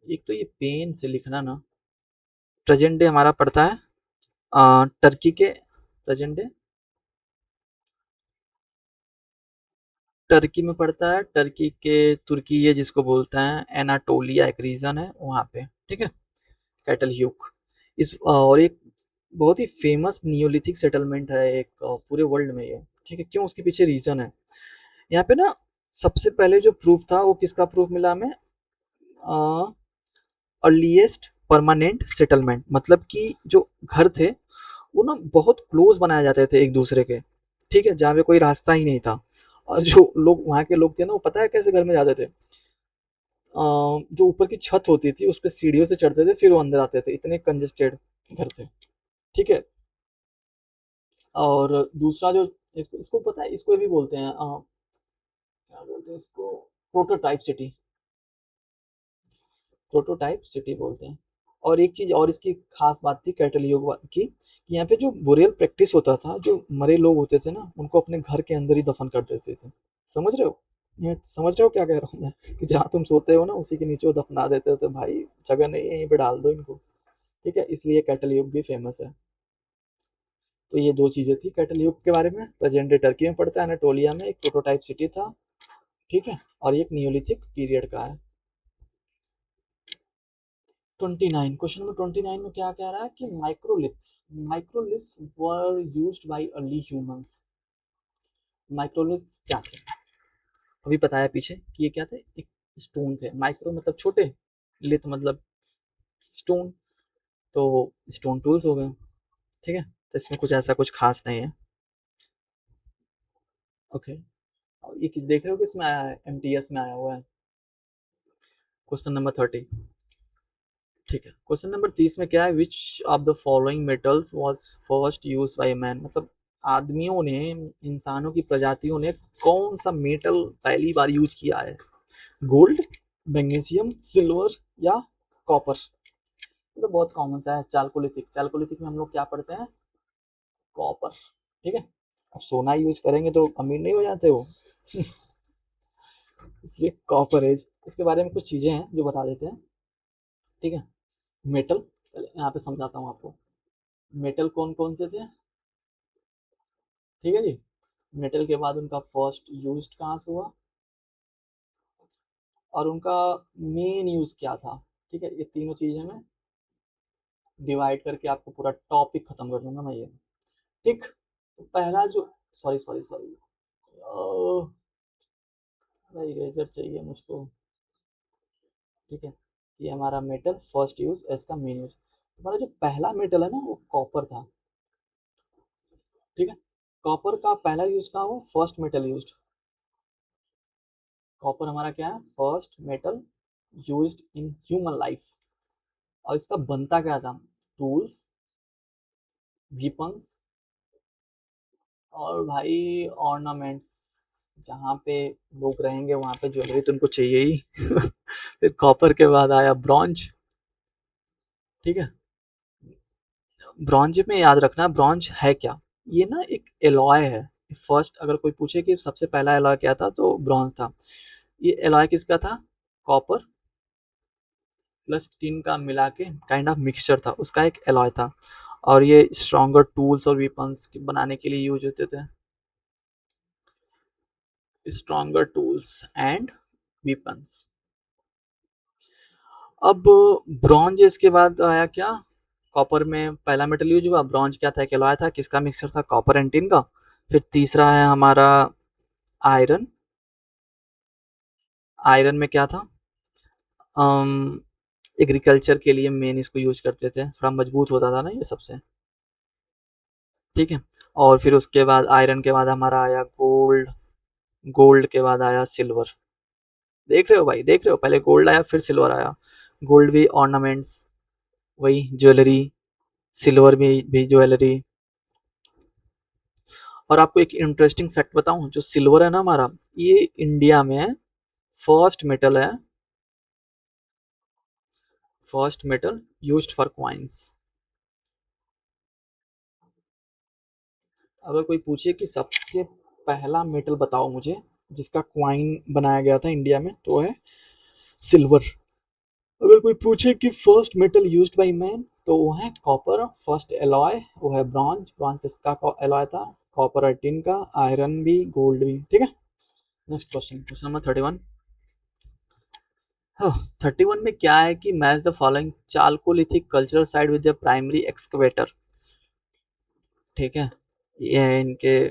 एक तो ये पेन से लिखना ना, प्रेजेंट डे हमारा पड़ता है टर्की के, प्रेजेंट डे टर्की में पड़ता है, टर्की के, तुर्की ये जिसको बोलते हैं, एनाटोलिया एक रीजन है वहाँ पे, ठीक है। कैटल ह्यूक इस और एक बहुत ही फेमस नियोलिथिक सेटलमेंट है एक पूरे वर्ल्ड में ये, ठीक है। क्यों? उसके पीछे रीजन है। यहाँ पे ना सबसे पहले जो प्रूफ था वो किसका प्रूफ मिला हमें? अर्लीस्ट परमानेंट सेटलमेंट, मतलब कि जो घर थे वो ना बहुत क्लोज बनाए जाते थे एक दूसरे के, ठीक है, जहाँ पे कोई रास्ता ही नहीं था। और जो लोग वहाँ के लोग थे ना, वो पता है कैसे घर में जाते थे? जो ऊपर की छत होती थी उस पर सीढ़ियों से चढ़ते थे, फिर वो अंदर आते थे, इतने कंजेस्टेड घर थे, ठीक है। और दूसरा जो इसको पता है, इसको ये भी बोलते हैं क्या बोलते हैं इसको? प्रोटोटाइप सिटी, प्रोटोटाइप सिटी बोलते हैं। और एक चीज और इसकी खास बात थी कैटल योग की, कि यहाँ पे जो बुरेल प्रैक्टिस होता था, जो मरे लोग होते थे ना उनको अपने घर के अंदर ही दफन कर देते थे। समझ रहे हो? ये समझ रहे हो क्या कह रहा हूँ मैं? कि जहाँ तुम सोते हो ना उसी के नीचे वो दफना देते थे, भाई जगह नहीं है यहीं पे डाल दो इनको, ठीक है। इसलिए कैटल युग भी फेमस है। तो ये दो चीजें थी कैटल युग के बारे में। प्रेजेंट डे टर्की में पड़ता है, एनाटोलिया में, एक प्रोटोटाइप सिटी था, ठीक है। और एक नियोलिथिक पीरियड का है। 29, क्वेश्चन नंबर 29 में क्या कह रहा है कि microliths, microliths were used by early humans. Microliths क्या थे? अभी पता है पीछे कि ये क्या थे, एक स्टोन थे। माइक्रो मतलब छोटे, लिथ मतलब स्टोन, तो स्टोन टूल्स हो गए, ठीक है। तो इसमें कुछ ऐसा कुछ खास नहीं है, ओके। ये देख रहे हो किसमें आया है? एमटीएस में आया हुआ है, क्वेश्चन नंबर 30, ठीक है। क्वेश्चन नंबर 30 में क्या है? Which of the following metals was first used by man, मतलब आदमियों ने, इंसानों की प्रजातियों ने कौन सा मेटल पहली बार यूज किया है? गोल्ड, मैग्नीशियम, सिल्वर या कॉपर? तो बहुत कॉमन सा है, चाल्कोलिथिक। चाल्कोलिथिक में हम लोग क्या पढ़ते हैं? कॉपर, ठीक है। अब सोना यूज करेंगे तो अमीर नहीं हो जाते हो इसलिए कॉपर एज। इसके बारे में कुछ चीजें हैं जो बता देते हैं, ठीक है। मेटल, यहाँ पे समझाता हूँ आपको। मेटल कौन कौन से थे, ठीक है जी। मेटल के बाद उनका फर्स्ट यूज कहाँ से हुआ, और उनका मेन यूज क्या था, ठीक है। ये तीनों चीजें मैं डिवाइड करके आपको पूरा टॉपिक खत्म कर दूंगा मैं ये, ठीक। तो पहला जो, सॉरी सॉरी सॉरी, भाई इरेजर चाहिए मुझको। ठीक है, ये हमारा मेटल फर्स्ट यूज, इसका मेन यूज। हमारा जो पहला मेटल है ना वो कॉपर था। ठीक है, कॉपर का पहला यूज कहाँ हुआ, फर्स्ट मेटल यूज। कॉपर हमारा क्या है, first metal used in human life. और इसका बनता क्या था, टूल्स, वीपन्स, और भाई ऑर्नामेंट्स। जहाँ पे लोग रहेंगे वहां पे ज्वेलरी तो उनको चाहिए ही। फिर कॉपर के बाद आया ब्रॉन्ज। ठीक है, ब्रॉन्ज में याद रखना ब्रॉन्ज है क्या, ये ना एक एलॉय है। फर्स्ट अगर कोई पूछे कि सबसे पहला एलॉय क्या था तो ब्रॉन्ज था। ये एलॉय किसका था, कॉपर प्लस टिन का मिला के काइंड ऑफ मिक्सचर था, उसका एक एलॉय था। और ये स्ट्रॉन्गर टूल्स और वेपन्स बनाने के लिए यूज होते थे, स्ट्रॉन्गर टूल्स एंड वेपन्स। अब ब्रॉन्ज इसके बाद आया क्या, कॉपर में पहला मेटल यूज हुआ, ब्रॉन्ज क्या था, कहलाया था किसका मिक्सचर था, कॉपर एंड टिन का। फिर तीसरा है हमारा आयरन। आयरन में क्या था, एग्रीकल्चर के लिए मेन इसको यूज करते थे, थोड़ा मजबूत होता था ना ये सबसे। ठीक है, और फिर उसके बाद आयरन के बाद हमारा आया गोल्ड। गोल्ड के बाद आया सिल्वर। देख रहे हो भाई, देख रहे हो, पहले गोल्ड आया फिर सिल्वर आया। गोल्ड भी ऑर्नामेंट्स, वही ज्वेलरी, सिल्वर भी ज्वेलरी। और आपको एक इंटरेस्टिंग फैक्ट बताऊं, जो सिल्वर है ना हमारा, ये इंडिया में फर्स्ट मेटल है, first metal used for coins. अगर कोई पूछे कि सबसे पहला मेटल बताओ मुझे जिसका क्वाइन बनाया गया था इंडिया में, तो है सिल्वर। अगर कोई पूछे कि first metal used by man, तो वो है कॉपर। फर्स्ट एलॉय वो है ब्रॉन्ज। ब्रॉन्ज किसका एलॉय था, कॉपर और टिन का। आयरन भी, गोल्ड भी। ठीक है, नेक्स्ट क्वेश्चन, क्वेश्चन नंबर 31। हाँ, 31 में क्या है कि match the following Chalcolithic cultural site with the primary excavator. ठीक है, ये है इनके।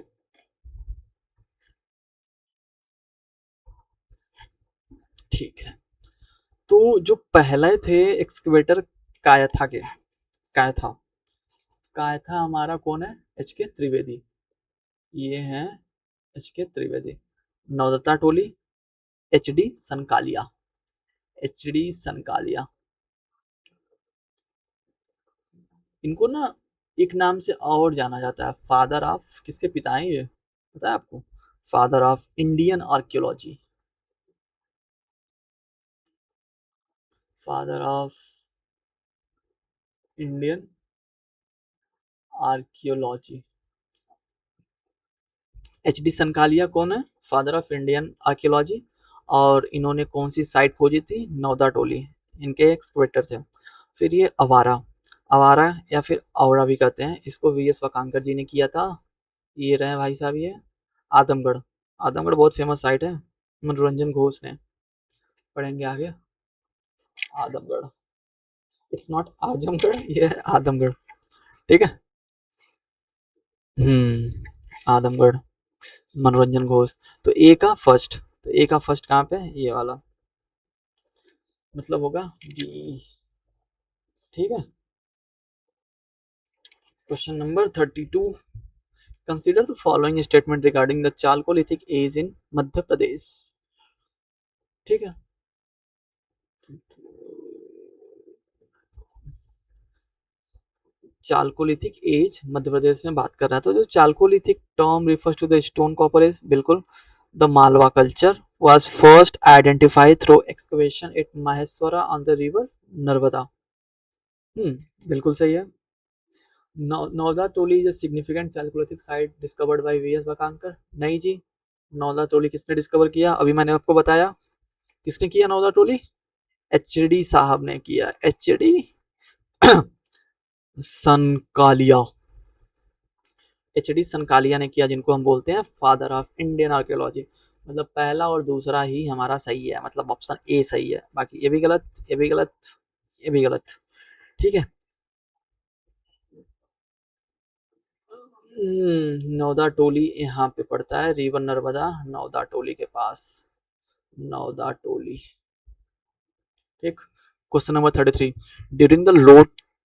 ठीक है, तो जो पहले थे एक्सकवेटर कायथा के, कायथा, कायथा हमारा कौन है, एच के त्रिवेदी। ये हैं एच के त्रिवेदी। नवदत्ता टोली, एच डी सनकालिया, एच डी सनकालिया। इनको ना एक नाम से और जाना जाता है, फादर ऑफ, किसके पिता हैं ये पता है आपको, father of Indian archaeology. Father of Indian archaeology, H D Sankalia कौन है, फादर ऑफ इंडियन आर्कियोलॉजी। और इन्होंने कौन सी साइट खोजी थी, नौदा टोली, इनके एक्सकवेटर थे। फिर ये अवारा, अवारा या फिर औरा भी कहते हैं इसको, वी एस वकांकर जी ने किया था। ये रहे भाई साहब, ये आदमगढ़। आदमगढ़ बहुत फेमस साइट है, मनोरंजन घोष ने, पढ़ेंगे आगे। आदमगढ़, इट्स नॉट आजमगढ़, ये है आदमगढ़। ठीक है, आदमगढ़, मनोरंजन घोष। तो ए का फर्स्ट, तो ए का फर्स्ट कहाँ पे है, ये वाला, मतलब होगा बी। ठीक है, question number 32। Consider the following statement regarding the chalcolithic age in Madhya Pradesh. ठीक है, चालकोलिथिक एज मध्य प्रदेश में बात कर रहा था। जो chalcolithic term refers to the stone copper age, बिल्कुल। The Malwa culture was first identified through excavation at Maheswara on the river Narmada। बिल्कुल सही है। Navdatoli is a significant chalcolithic site discovered by V S Wakankar. नहीं जी, नौदा टोली किसने discover किया, अभी मैंने आपको बताया। किसने किया नौदा टोली, एच डी साहब ने किया, एच डी सनकालिया, एच डी सनकालिया ने किया, जिनको हम बोलते हैं फादर ऑफ इंडियन आर्कियोलॉजी। मतलब पहला और दूसरा ही हमारा सही है, मतलब ऑप्शन ए सही है, बाकी ये भी गलत, ये भी गलत, ये भी गलत। ठीक है, नौदा टोली यहाँ पे पड़ता है, रिवर नर्मदा नौदा टोली के पास। नौदा टोली, ठीक। Question number 33, during the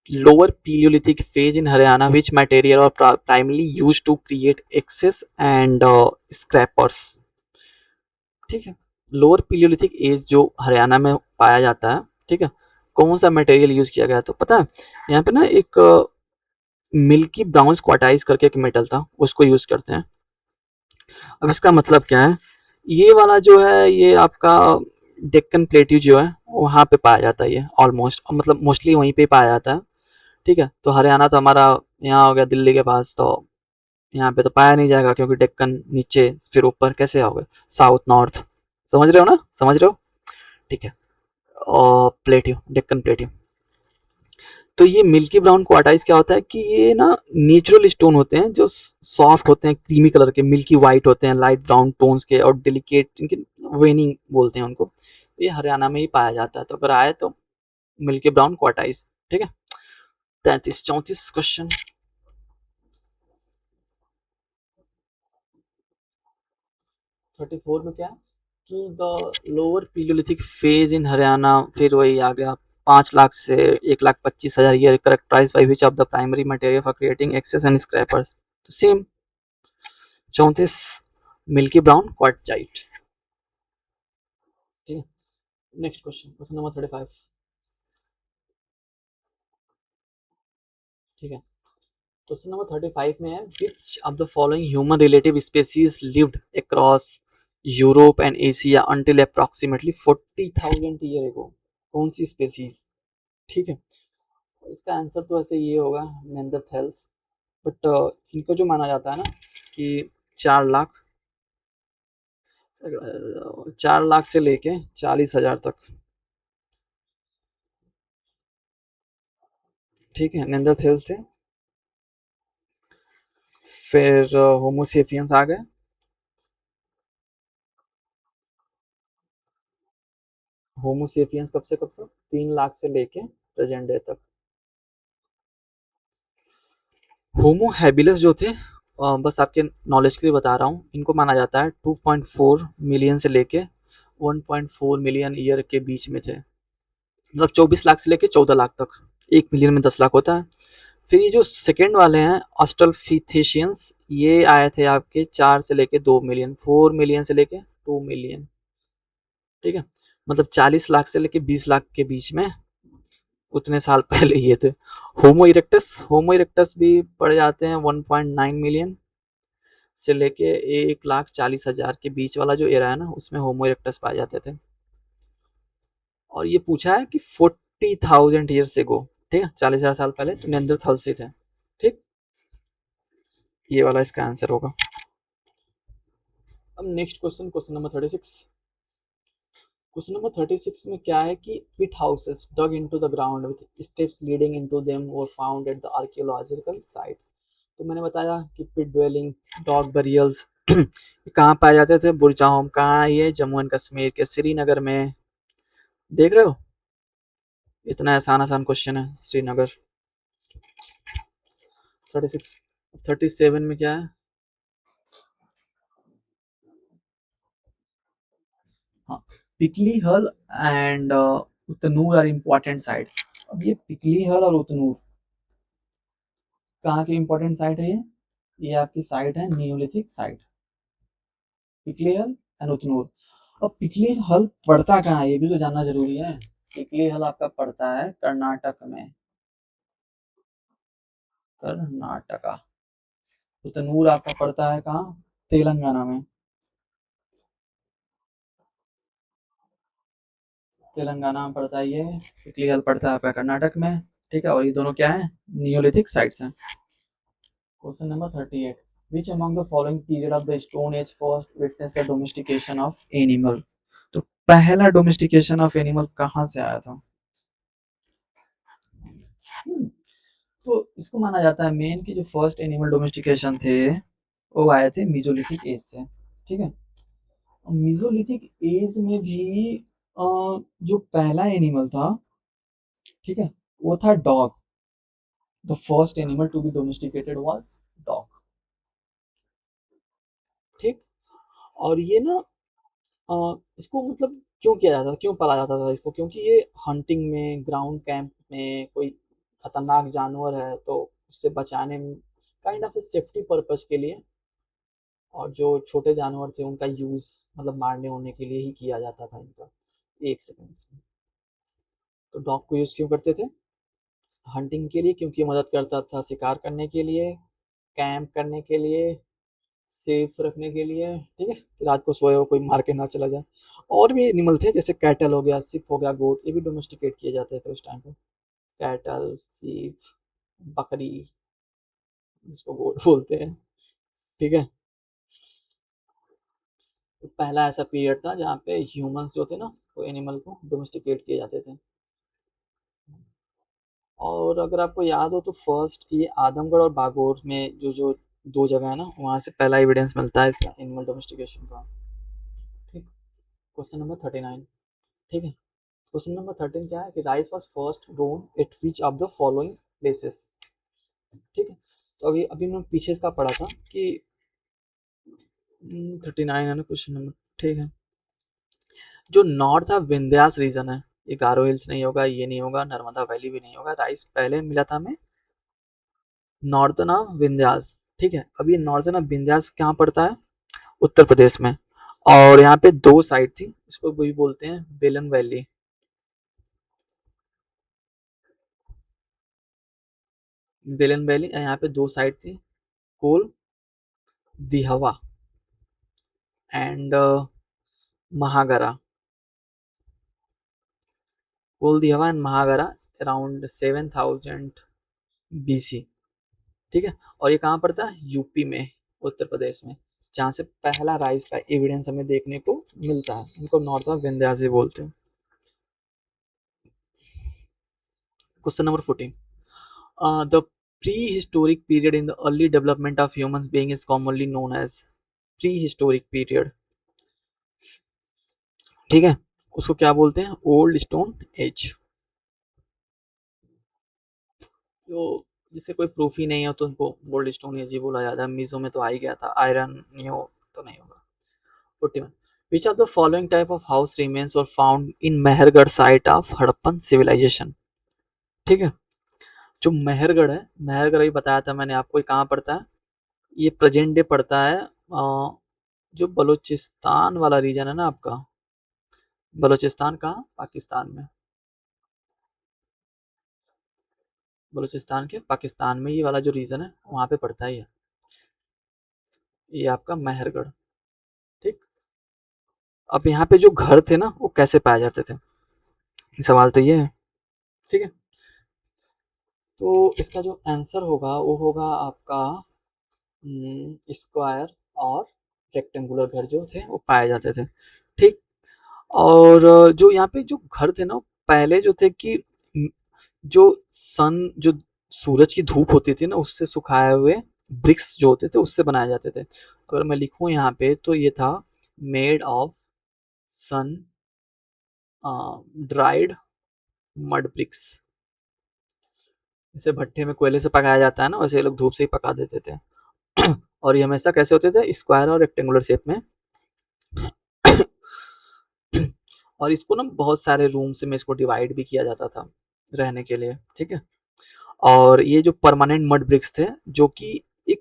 lower palaeolithic phase in Haryana which material और primarily use to create axes and scrapers. ठीक है, लोअर पीलियोलिथिक एज जो हरियाणा में पाया जाता है, ठीक है, कौन सा मटेरियल यूज किया गया, तो पता है यहाँ पे ना एक मिल्की ब्राउन क्वार्टाइज करके एक मेटल था, उसको यूज करते हैं। अब इसका मतलब क्या है, ये वाला जो है ये आपका डेक्कन प्लेट्यू जो है वहाँ पे पाया जाता है, ये ऑलमोस्ट मतलब मोस्टली वहीं पे पाया जाता है। ठीक है, तो हरियाणा तो हमारा यहाँ हो गया दिल्ली के पास, तो यहाँ पे तो पाया नहीं जाएगा क्योंकि डेक्कन नीचे फिर ऊपर कैसे आओगे, साउथ नॉर्थ, समझ रहे हो ना, समझ रहे हो। ठीक है, और प्लेट्यू, डेक्कन प्लेट्यू। तो ये मिल्की ब्राउन क्वार्टाइज क्या होता है कि ये ना नेचुरल स्टोन होते हैं जो सॉफ्ट होते हैं, क्रीमी कलर के, मिल्की वाइट होते हैं, लाइट ब्राउन टोन्स के और डेलिकेट, इनके वेनिंग बोलते हैं उनको। ये हरियाणा में ही पाया जाता है, तो अगर आए तो मिल्की ब्राउन क्वार्टाइज। ठीक है, 33 34 क्वेश्चन। 34 में क्या है कि the lower palaeolithic phase in Haryana, फिर वही आ गया 5 लाख से 1,25,000 year, characterise by which of the primary material for creating axes and scrapers, तो सेम। 34 milky brown quartzite. ठीक है, नेक्स्ट क्वेश्चन, क्वेश्चन नंबर 35। ठीक है, क्वेश्चन नंबर 35 में है which of the following human relative species lived across Europe and Asia until approximately 40,000 year ago, कौन सी species. ठीक है, इसका आंसर तो ऐसे ये होगा नेंडरथैल्स, बट इनको जो माना जाता है ना कि 4 लाख, 4 लाख से लेके 40,000 तक। ठीक है, नेंडरथैल्स थे। फिर होमोसेपियंस आ गए। होमोसेपियंस कब से कब तक, 3 लाख से लेके प्रेजेंट डे तक। होमो हैबिलस जो थे, बस आपके नॉलेज के लिए बता रहा हूँ, इनको माना जाता है 2.4 मिलियन से लेके 1.4 मिलियन ईयर के बीच में थे, मतलब 24 लाख से लेके 14 लाख तक। 1 मिलियन में 10 लाख होता है। फिर ये जो सेकेंड वाले हैं ऑस्ट्रलोपिथेशियंस, ये आए थे आपके 4 से लेके 2 मिलियन, 4 मिलियन से लेके 2 मिलियन। ठीक है, मतलब 40 लाख से लेके 20 लाख के बीच में, उतने साल पहले ये थे। होमो इरेक्टस भी पड़ जाते हैं 1.9 मिलियन से लेके 1,40,000 के बीच वाला जो एरा है ना, उसमें होमो इरेक्टस पाए जाते थे। और ये पूछा है कि 40,000 ईयर से गो, ठीक है, 40,000 साल पहले तो नेंडरथल से थे। ठीक, ये वाला इसका आंसर होगा। अब next question, question number 36। Question number 36 में क्या है कि pit houses dug into the ground with steps leading into them were found at the archaeological sites. तो मैंने बताया कि पिट ड्वेलिंग, डॉग बरियल्स कहाँ पाए जाते थे, बुरजाहोम कहाँ है, ये जम्मू एंड कश्मीर के श्रीनगर में। देख रहे हो, इतना आसान आसान क्वेश्चन है, श्रीनगर। 36, 37 में क्या है, हाँ, Piklihal and Utnur are important site. अब ये पिकली हल और उतनूर कहाँ की इंपॉर्टेंट साइट है, ये आपकी साइट है नियोलिथिक साइट, पिकली हल एंड उतनूर। अब पिकली हल पड़ता कहाँ है, ये भी तो जानना जरूरी है। पिकली हल आपका पड़ता है कर्नाटक में, कर्नाटका। उतनूर आपका पड़ता है कहाँ, तेलंगाना में, तेलंगाना में पड़ता है ये। पिकली हल पड़ता है आपका कर्नाटक में। ठीक है, और ये दोनों क्या है, नियोलिथिक साइट्स हैं। Question number 38, which among the following period of the stone age first witnessed the domestication of animal। तो पहला डोमेस्टिकेशन ऑफ एनिमल कहाँ से आया था। हम्म, तो इसको माना जाता है मेन कि जो फर्स्ट एनिमल डोमेस्टिकेशन थे वो आए थे मीजोलिथिक एज से। ठीक है, मीजोलिथिक एज में भी जो पहला एनिमल था, ठीक है, वो था dog. The first animal to be domesticated was dog. ठीक, और ये ना इसको मतलब क्यों किया जाता था, क्यों पाला जाता था इसको? क्योंकि ये हंटिंग में, ग्राउंड कैंप में कोई खतरनाक जानवर है तो उससे बचाने में, काइंड ऑफ सेफ्टी पर्पज के लिए, और जो छोटे जानवर थे उनका यूज मतलब मारने होने के लिए ही किया जाता था इनका। एक सेकंड। तो डॉग को यूज क्यों करते थे? हंटिंग के लिए, क्योंकि मदद करता था शिकार करने के लिए, कैंप करने के लिए, सेफ रखने के लिए, ठीक है, कि रात को सोए हो कोई मार के ना चला जाए। और भी एनिमल थे जैसे कैटल हो गया, सिप हो गया, गोट, ये भी डोमेस्टिकेट किए जाते थे उस टाइम पे। कैटल, सीप, बकरी, जिसको गोट बोलते हैं, ठीक है। तो पहला ऐसा पीरियड था जहाँ पे ह्यूमंस जो थे ना, वो एनिमल को डोमेस्टिकेट किए जाते थे। और अगर आपको याद हो तो फर्स्ट ये आदमगढ़ और बागोर में जो जो दो जगह है ना, वहाँ से पहला एविडेंस मिलता है इसका एनिमल डोमेस्टिकेशन का। ठीक। Question number 39। ठीक है। क्वेश्चन नंबर 13 क्या है कि rice was first grown at which of the following places. ठीक है। तो अभी अभी मैं पीछे इसका पढ़ा था कि 39 है ना क्वेश्चन नंबर। ठीक है। जो नॉर्थ ऑफ विंध्यास रीजन है, ये गारो हिल्स नहीं होगा, ये नहीं होगा, नर्मदा वैली भी नहीं होगा। राइस पहले मिला था हमें नॉर्थन ऑफ विंध्यास। ठीक है। अब ये नॉर्थन ऑफ विंध्यास कहाँ पड़ता है? उत्तर प्रदेश में। और यहाँ पे दो साइड थी, इसको वही बोलते हैं बेलन वैली। बेलन वैली, यहाँ पे दो साइड थी, Koldihwa and Mahagara. Koldihwa and Mahagara around 7000 BC। ठीक है। और ये कहाँ पड़ता है? यूपी में, उत्तर प्रदेश में, जहाँ से पहला राइस का एविडेंस हमें देखने को मिलता है। इनको नॉर्थ ऑफ विंध्यास भी बोलते हैं। Question number 14। The prehistoric period in the early development of humans being is commonly known as prehistoric period। ठीक है। उसको क्या बोलते हैं? Old stone age. जो जिससे कोई प्रूफ ही नहीं हो तो उनको ओल्ड स्टोन एज ही बोला जाता है। मीजो में तो आ ही गया था, आयरन नहीं हो तो नहीं होगा। 41। Which of the following type of house remains were found in Mehrgarh site of Harappan civilization। ठीक है। जो मेहरगढ़ है, मेहरगढ़ ही बताया था मैंने आपको, ये कहाँ पड़ता है? ये प्रेजेंट डे पड़ता है जो बलूचिस्तान वाला रीजन है ना आपका। बलूचिस्तान कहाँ? पाकिस्तान में। बलूचिस्तान के पाकिस्तान में ये वाला जो रीजन है वहाँ पे पड़ता है ये आपका मेहरगढ़। ठीक। अब यहाँ पे जो घर थे ना वो कैसे पाए जाते थे, सवाल तो ये है। ठीक है। तो इसका जो आंसर होगा वो होगा आपका स्क्वायर और रेक्टेंगुलर घर जो थे वो पाए जाते थे। ठीक। और जो यहाँ पे जो घर थे ना, पहले जो थे कि जो सन जो सूरज की धूप होती थी ना, उससे सुखाए हुए ब्रिक्स जो होते थे उससे बनाए जाते थे। अगर मैं लिखूं यहाँ पे तो ये था made of sun dried mud bricks. जैसे भट्टे में कोयले से पकाया जाता है ना, वैसे ये लोग धूप से ही पका देते थे। और ये हमेशा कैसे होते थे? स्क्वायर और रेक्टेंगुलर शेप में। और इसको ना बहुत सारे रूम में इसको डिवाइड भी किया जाता था रहने के लिए। ठीक है। और ये जो परमानेंट मड ब्रिक्स थे, जो कि एक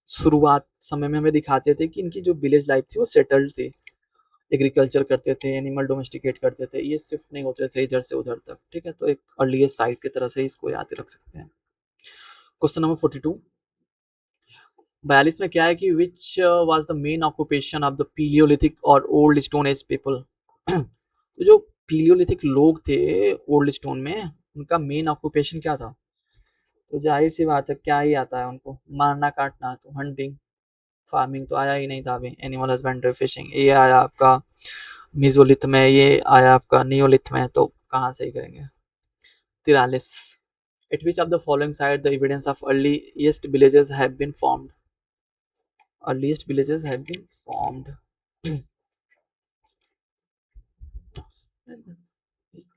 शुरुआत समय में हमें दिखाते थे कि इनकी जो विलेज लाइफ थी वो सेटल्ड थी, एग्रीकल्चर करते थे, एनिमल डोमेस्टिकेट करते थे, ये शिफ्ट नहीं होते थे इधर से उधर तक। ठीक है। तो एक अर्लीस्ट साइट की तरह से इसको याद रख सकते हैं। Question number 42। 42 में क्या है कि which was the main occupation of the palaeolithic और ओल्ड स्टोन एज पीपल। तो जो पीलियोलिथिक लोग थे ओल्ड स्टोन में, उनका मेन ऑक्यूपेशन क्या था? तो जाहिर सी बात है क्या ही आता है उनको, मारना काटना। तो हंटिंग, फार्मिंग तो आया ही नहीं था अभी। एनिमल हस्बेंड्री, फिशिंग ये आया आपका मिजोलिथ में, ये आया आपका नियोलिथ में, तो कहाँ से ही करेंगे। 43। At which of the following site the evidence of earliest villages have been formed? Earliest villages have been formed.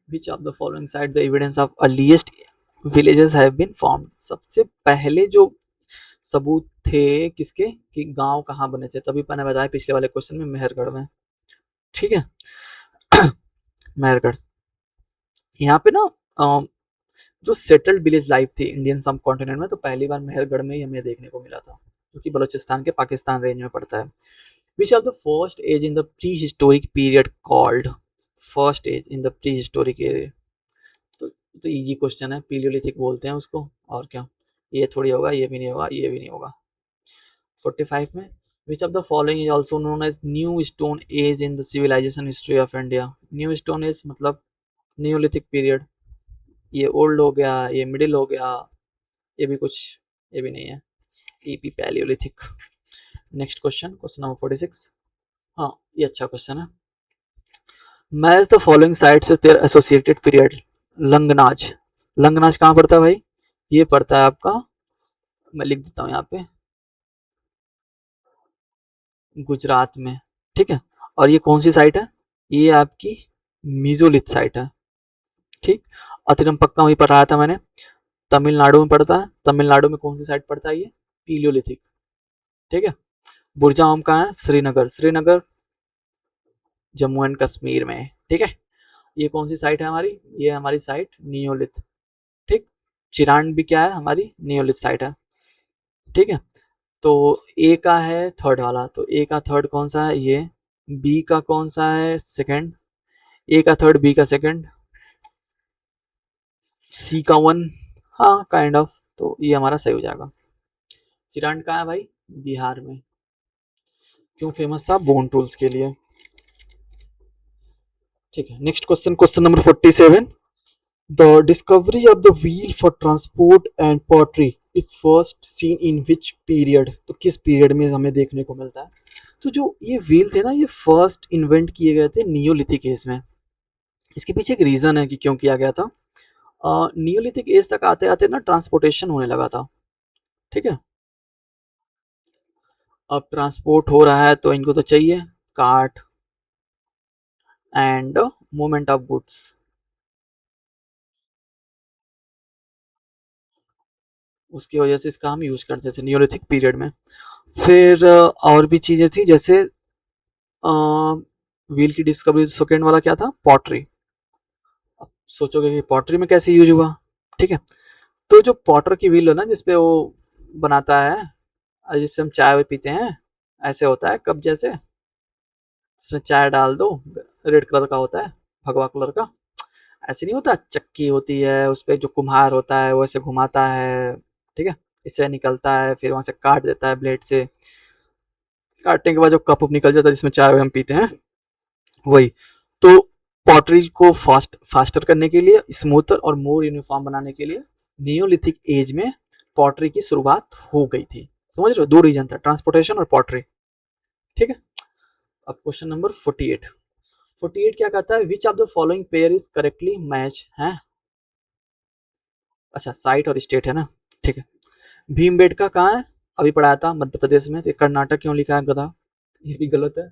Which of the following site the evidence of earliest villages have been formed? सबसे पहले जो सबूत थे किसके, कि गांव कहाँ बने थे, तभी मैंने बताया पिछले वाले क्वेश्चन में मेहरगढ़ में। ठीक है। मेहरगढ़। यहाँ पे ना जो सेटल्ड विलेज लाइफ थी इंडियन सब कॉन्टिनेंट में, तो पहली बार मेहरगढ़ में ही हमें देखने को मिला था, जो कि बलूचिस्तान के पाकिस्तान रेंज में पड़ता है। Which of the first age in the pre historic period called, first age in the pre historic area, तो इजी क्वेश्चन है, पीलियोलिथिक बोलते हैं उसको, और क्या, ये थोड़ी होगा, ये भी नहीं होगा, ये भी नहीं होगा। 45 में, which of the following is also known as new stone age in the civilisation history of India. New stone age मतलब न्यूलिथिक पीरियड, ये ओल्ड हो गया, ये मिडिल हो गया, ये भी कुछ, ये भी नहीं है, EP Palaeolithic. Next question, question number 46। हाँ, ये अच्छा क्वेश्चन है। Match the following sites with their associated period. Langhnaj, Langhnaj कहाँ पड़ता है भाई, ये पड़ता है आपका, मैं लिख देता हूँ यहाँ पे, गुजरात में, ठीक है। और ये कौन सी साइट है, ये आपकी मीजोलिथ साइट है, ठीक। अतिरम वहीं पढ़ाया था मैंने, तमिलनाडु में पड़ता है। तमिलनाडु में कौन सी साइट पड़ता है, ये पीलियोलिथिक, ठीक है। बुरजाम कहाँ है, श्रीनगर, श्रीनगर जम्मू एंड कश्मीर में, ठीक है। ये कौन सी साइट है हमारी, ये हमारी साइट नियोलिथ, ठीक। चिरांड भी क्या है, हमारी नियोलिथ साइट है, ठीक है। तो ए का है थर्ड वाला, तो ए का थर्ड कौन सा है, ये। बी का कौन सा है, सेकंड। ए का थर्ड, बी का सेकंड, सी का वन, हाँ काइंड ऑफ, तो ये हमारा सही हो जाएगा। चिरांड कहाँ है भाई, बिहार में। क्यों फेमस था, बोन टूल्स के लिए, ठीक है। Next question, question number 47। The discovery of the wheel for transport and pottery is first seen in which period, तो किस पीरियड में हमें देखने को मिलता है। तो जो ये व्हील थे ना, ये फर्स्ट इन्वेंट किए गए थे नियोलिथिक एज में। इसके पीछे एक रीजन है कि क्यों किया गया था। नियोलिथिक एज तक आते आते ना ट्रांसपोर्टेशन होने लगा था, ठीक है। अब ट्रांसपोर्ट हो रहा है तो इनको तो चाहिए cart and movement of goods, उसकी वजह से इसका हम यूज करते थे नियोलिथिक पीरियड में। फिर और भी चीजें थी, जैसे व्हील की डिस्कवरी, सेकेंड वाला क्या था, पॉटरी। अब सोचोगे कि पॉटरी में कैसे यूज हुआ, ठीक है। तो जो पॉटर की व्हील है ना, जिसपे वो बनाता है, जिससे हम चाय पीते हैं, ऐसे होता है कप जैसे, इसमें चाय डाल दो, रेड कलर का होता है, भगवा कलर का, ऐसे नहीं होता, चक्की होती है, उस पर जो कुम्हार होता है वो ऐसे घुमाता है, ठीक है। इससे निकलता है, फिर वहां से काट देता है ब्लेड से, काटने के बाद जो कप निकल जाता है जिसमें चाय हम पीते हैं, वही। तो पॉटरी को फास्टर करने के लिए, स्मूथर और मोर यूनिफॉर्म बनाने के लिए नियोलिथिक एज में पॉटरी की शुरुआत हो गई थी। समझ रहे हो, दो रीजन था, ट्रांसपोर्टेशन और पॉटरी, ठीक है। अब क्वेश्चन नंबर 48। 48 क्या कहता है, which of the following pair is correctly match है। अच्छा, साइट और स्टेट है ना, ठीक है। भीमबेटका कहाँ है, अभी पढ़ाया था, मध्य प्रदेश में, तो कर्नाटक क्यों लिखा है गधा, ये भी गलत है।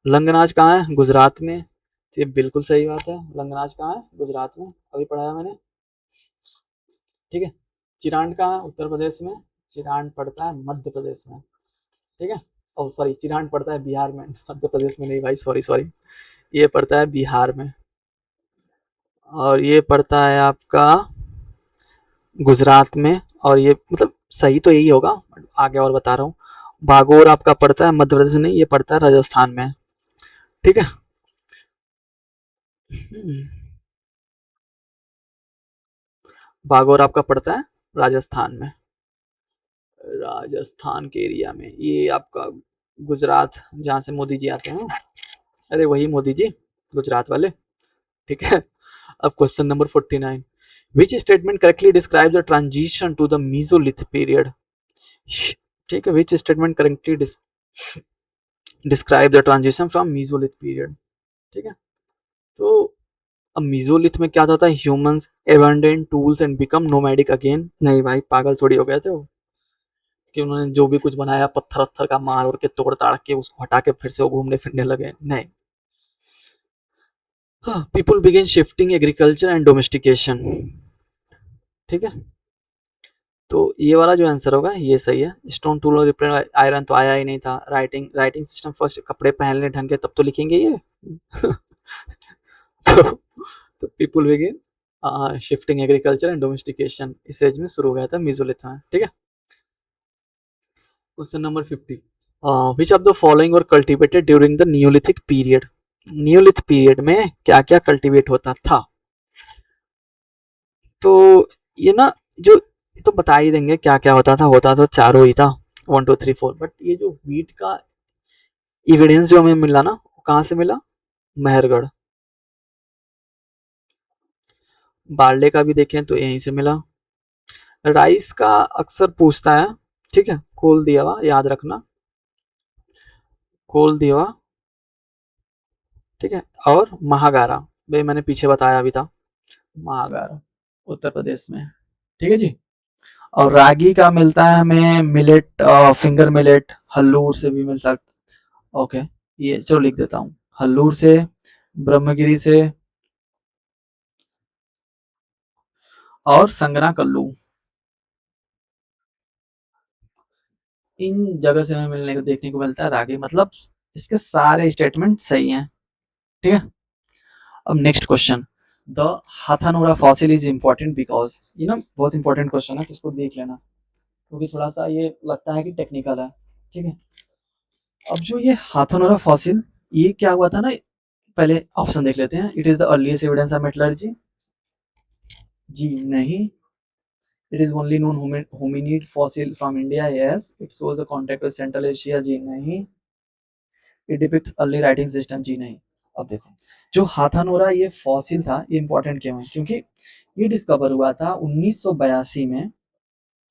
लंगनाज कहाँ है, गुजरात में, तो ये बिल्कुल सही बात है, लंगनाज कहाँ है, गुजरात में, अभी पढ़ाया मैंने, ठीक है। चिरांड कहाँ है, उत्तर प्रदेश में, चिरांड पड़ता है मध्य प्रदेश में, ठीक है। ओ सॉरी, चिरांड पड़ता है बिहार में, मध्य प्रदेश में नहीं भाई, सॉरी सॉरी, ये पड़ता है बिहार में, और ये पड़ता है आपका गुजरात में, और ये मतलब सही तो यही होगा, आगे और बता रहा हूँ। भागोर आपका पड़ता है मध्य प्रदेश में नहीं, ये पड़ता है राजस्थान में, ठीक है। भागोर आपका पड़ता है राजस्थान में, राजस्थान के एरिया में, ये आपका गुजरात जहाँ से मोदी जी आते हैं, अरे वही मोदी जी, गुजरात वाले, ठीक है। अब question number 49। Which statement correctly describe the transition to the mesolith period, ठीक है। Which statement correctly describe the transition from mesolith period, ठीक है। तो अब मीजोलिथ में क्या होता था, humans abandon tools and become nomadic again, नहीं भाई पागल थोड़ी हो गए थे वो, कि उन्होंने जो भी कुछ बनाया पत्थर वत्थर का मार और के तोड़ ताड़ के उसको हटा के फिर से वो घूमने फिरने लगे, नहीं। People begin shifting agriculture and domestication, ठीक है। तो ये वाला जो आंसर होगा ये सही है। स्टोन टूल और रिप्रेजेंट आयरन तो आया ही नहीं था। राइटिंग राइटिंग सिस्टम फर्स्ट, कपड़े पहनने ढंग के तब तो लिखेंगे ये तो तो people begin shifting agriculture and domestication इस एज में शुरू हो गया था मेसोलिथ में, ठीक है। Question number 50, which of the following were cultivated during the neolithic period. Neolith period में क्या क्या कल्टीवेट होता था। तो ये ना जो ये तो बता ही देंगे क्या क्या होता तो चारों ही था, 1 2 3 4, बट ये जो व्हीट का एविडेंस जो हमें मिला ना, कहाँ से मिला, मेहरगढ़। बार्ले का भी देखें तो यहीं से मिला। राइस का अक्सर पूछता है, ठीक है, कोल दियावा याद रखना, कोल दियावा, ठीक है, और महागारा, भाई मैंने पीछे बताया भी था, महागारा उत्तर प्रदेश में, ठीक है जी। और रागी का मिलता है हमें मिलेट, फिंगर मिलेट, हल्लूर से भी मिल सकता। ओके, ये चलो लिख देता हूँ, हल्लूर से, ब्रह्मगिरी से, और संगना कल्लू, इन जगह से हमें मिलने को देखने को मिलता है रागी। मतलब इसके सारे स्टेटमेंट सही हैं, ठीक है। अब next question, the Hathnora fossil is important because, ये ना बहुत इंपॉर्टेंट क्वेश्चन है, तो इसको देख लेना क्योंकि थोड़ा सा ये लगता है कि टेक्निकल है, ठीक है। अब जो ये हाथानोरा फॉसिल, ये क्या हुआ था ना, पहले ऑप्शन देख लेते हैं। It is the earliest evidence of metallurgy, जी नहीं। It is only known hominid fossil from India, yes. It shows the contact with Central Asia, जी नहीं। It depicts early writing system, जी नहीं। अब देखो, जो हाथानोरा ये फॉसिल था, ये इंपॉर्टेंट क्यों है, क्योंकि ये डिस्कवर हुआ था 1982 में,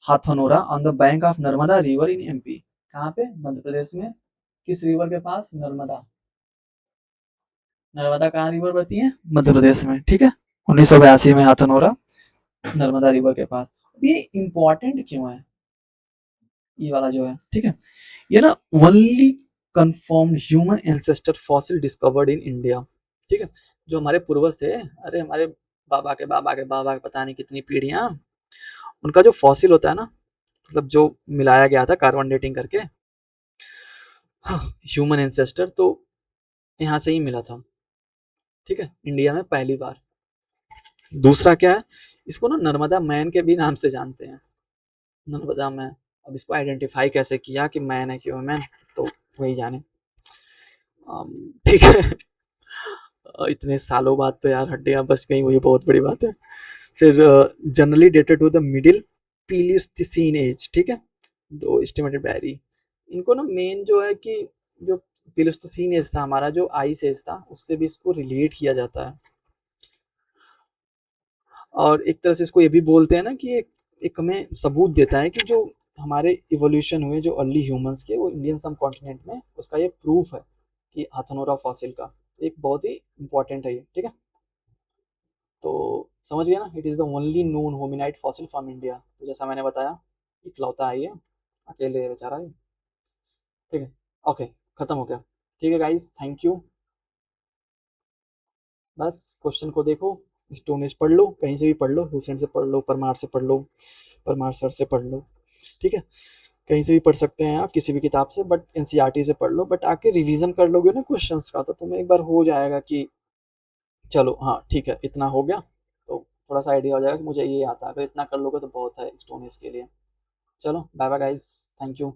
Hathnora on the bank of Narmada river in MP. कहाँ पे, मध्य प्रदेश में, किस रिवर के पास, नर्मदा। नर्मदा कहाँ रिवर बहती है, मध्य प्रदेश में, ठीक है। 1982 में हाथानोरा नर्मदा रिवर के पास। ये इंपॉर्टेंट क्यों है, ये वाला जो है, ठीक है, ये ना only confirmed human ancestor fossil discovered in India, ठीक है। जो हमारे पूर्वज थे, अरे हमारे बाबा के बाबा के बाबा के पता नहीं कितनी पीढ़ियां, उनका जो फॉसिल होता है ना, मतलब जो मिलाया गया था कार्बन डेटिंग करके, हाँ, ह्यूमन एंसेस्टर, तो यहाँ से ही मिला था, ठीक है, इंडिया में पहली बार। दूसरा क्या है, इसको ना नर्मदा मैन के भी नाम से जानते हैं, नर्मदा मैन। अब इसको आइडेंटिफाई कैसे किया कि मैन है कि वुमेन, तो वही जाने, ठीक है। इतने सालों बाद तो यार हड्डियां बच गई, वही बहुत बड़ी बात है। फिर generally dated to the middle pleistocene age, ठीक है, दो एस्टिमेटेड वैरी। इनको ना मेन जो है कि जो प्लीस्टोसीन एज था हमारा, जो आइस एज था, उससे भी इसको रिलेट किया जाता है। और एक तरह से इसको ये भी बोलते हैं ना कि एक हमें सबूत देता है कि जो हमारे इवोल्यूशन हुए जो अर्ली ह्यूमंस के, वो इंडियन सब कॉन्टिनेंट में, उसका ये प्रूफ है कि हाथनोरा फॉसिल का, एक बहुत ही इंपॉर्टेंट है ये, ठीक है। तो समझ गया ना, it is the only known hominid fossil from India. तो जैसा मैंने बताया, इकलौता है ये, अकेले है बेचारा ये, ठीक है। ओके, खत्म हो गया, ठीक है गाइस, थैंक यू। बस क्वेश्चन को देखो, स्टोनेज पढ़ लो, कहीं से भी पढ़ लो, हुसैन से पढ़ लो, परमार से पढ़ लो, परमार सर से पढ़ लो, ठीक है, कहीं से भी पढ़ सकते हैं आप, किसी भी किताब से, बट एनसीईआरटी से पढ़ लो। बट आके रिवीजन कर लोगे ना क्वेश्चंस का, तो तुम्हें एक बार हो जाएगा कि चलो हाँ ठीक है, इतना हो गया, तो थोड़ा सा आइडिया हो जाएगा कि मुझे ये आता है। अगर इतना कर लोगे तो बहुत है स्टोनेज के लिए। चलो bye bye guys, thank you.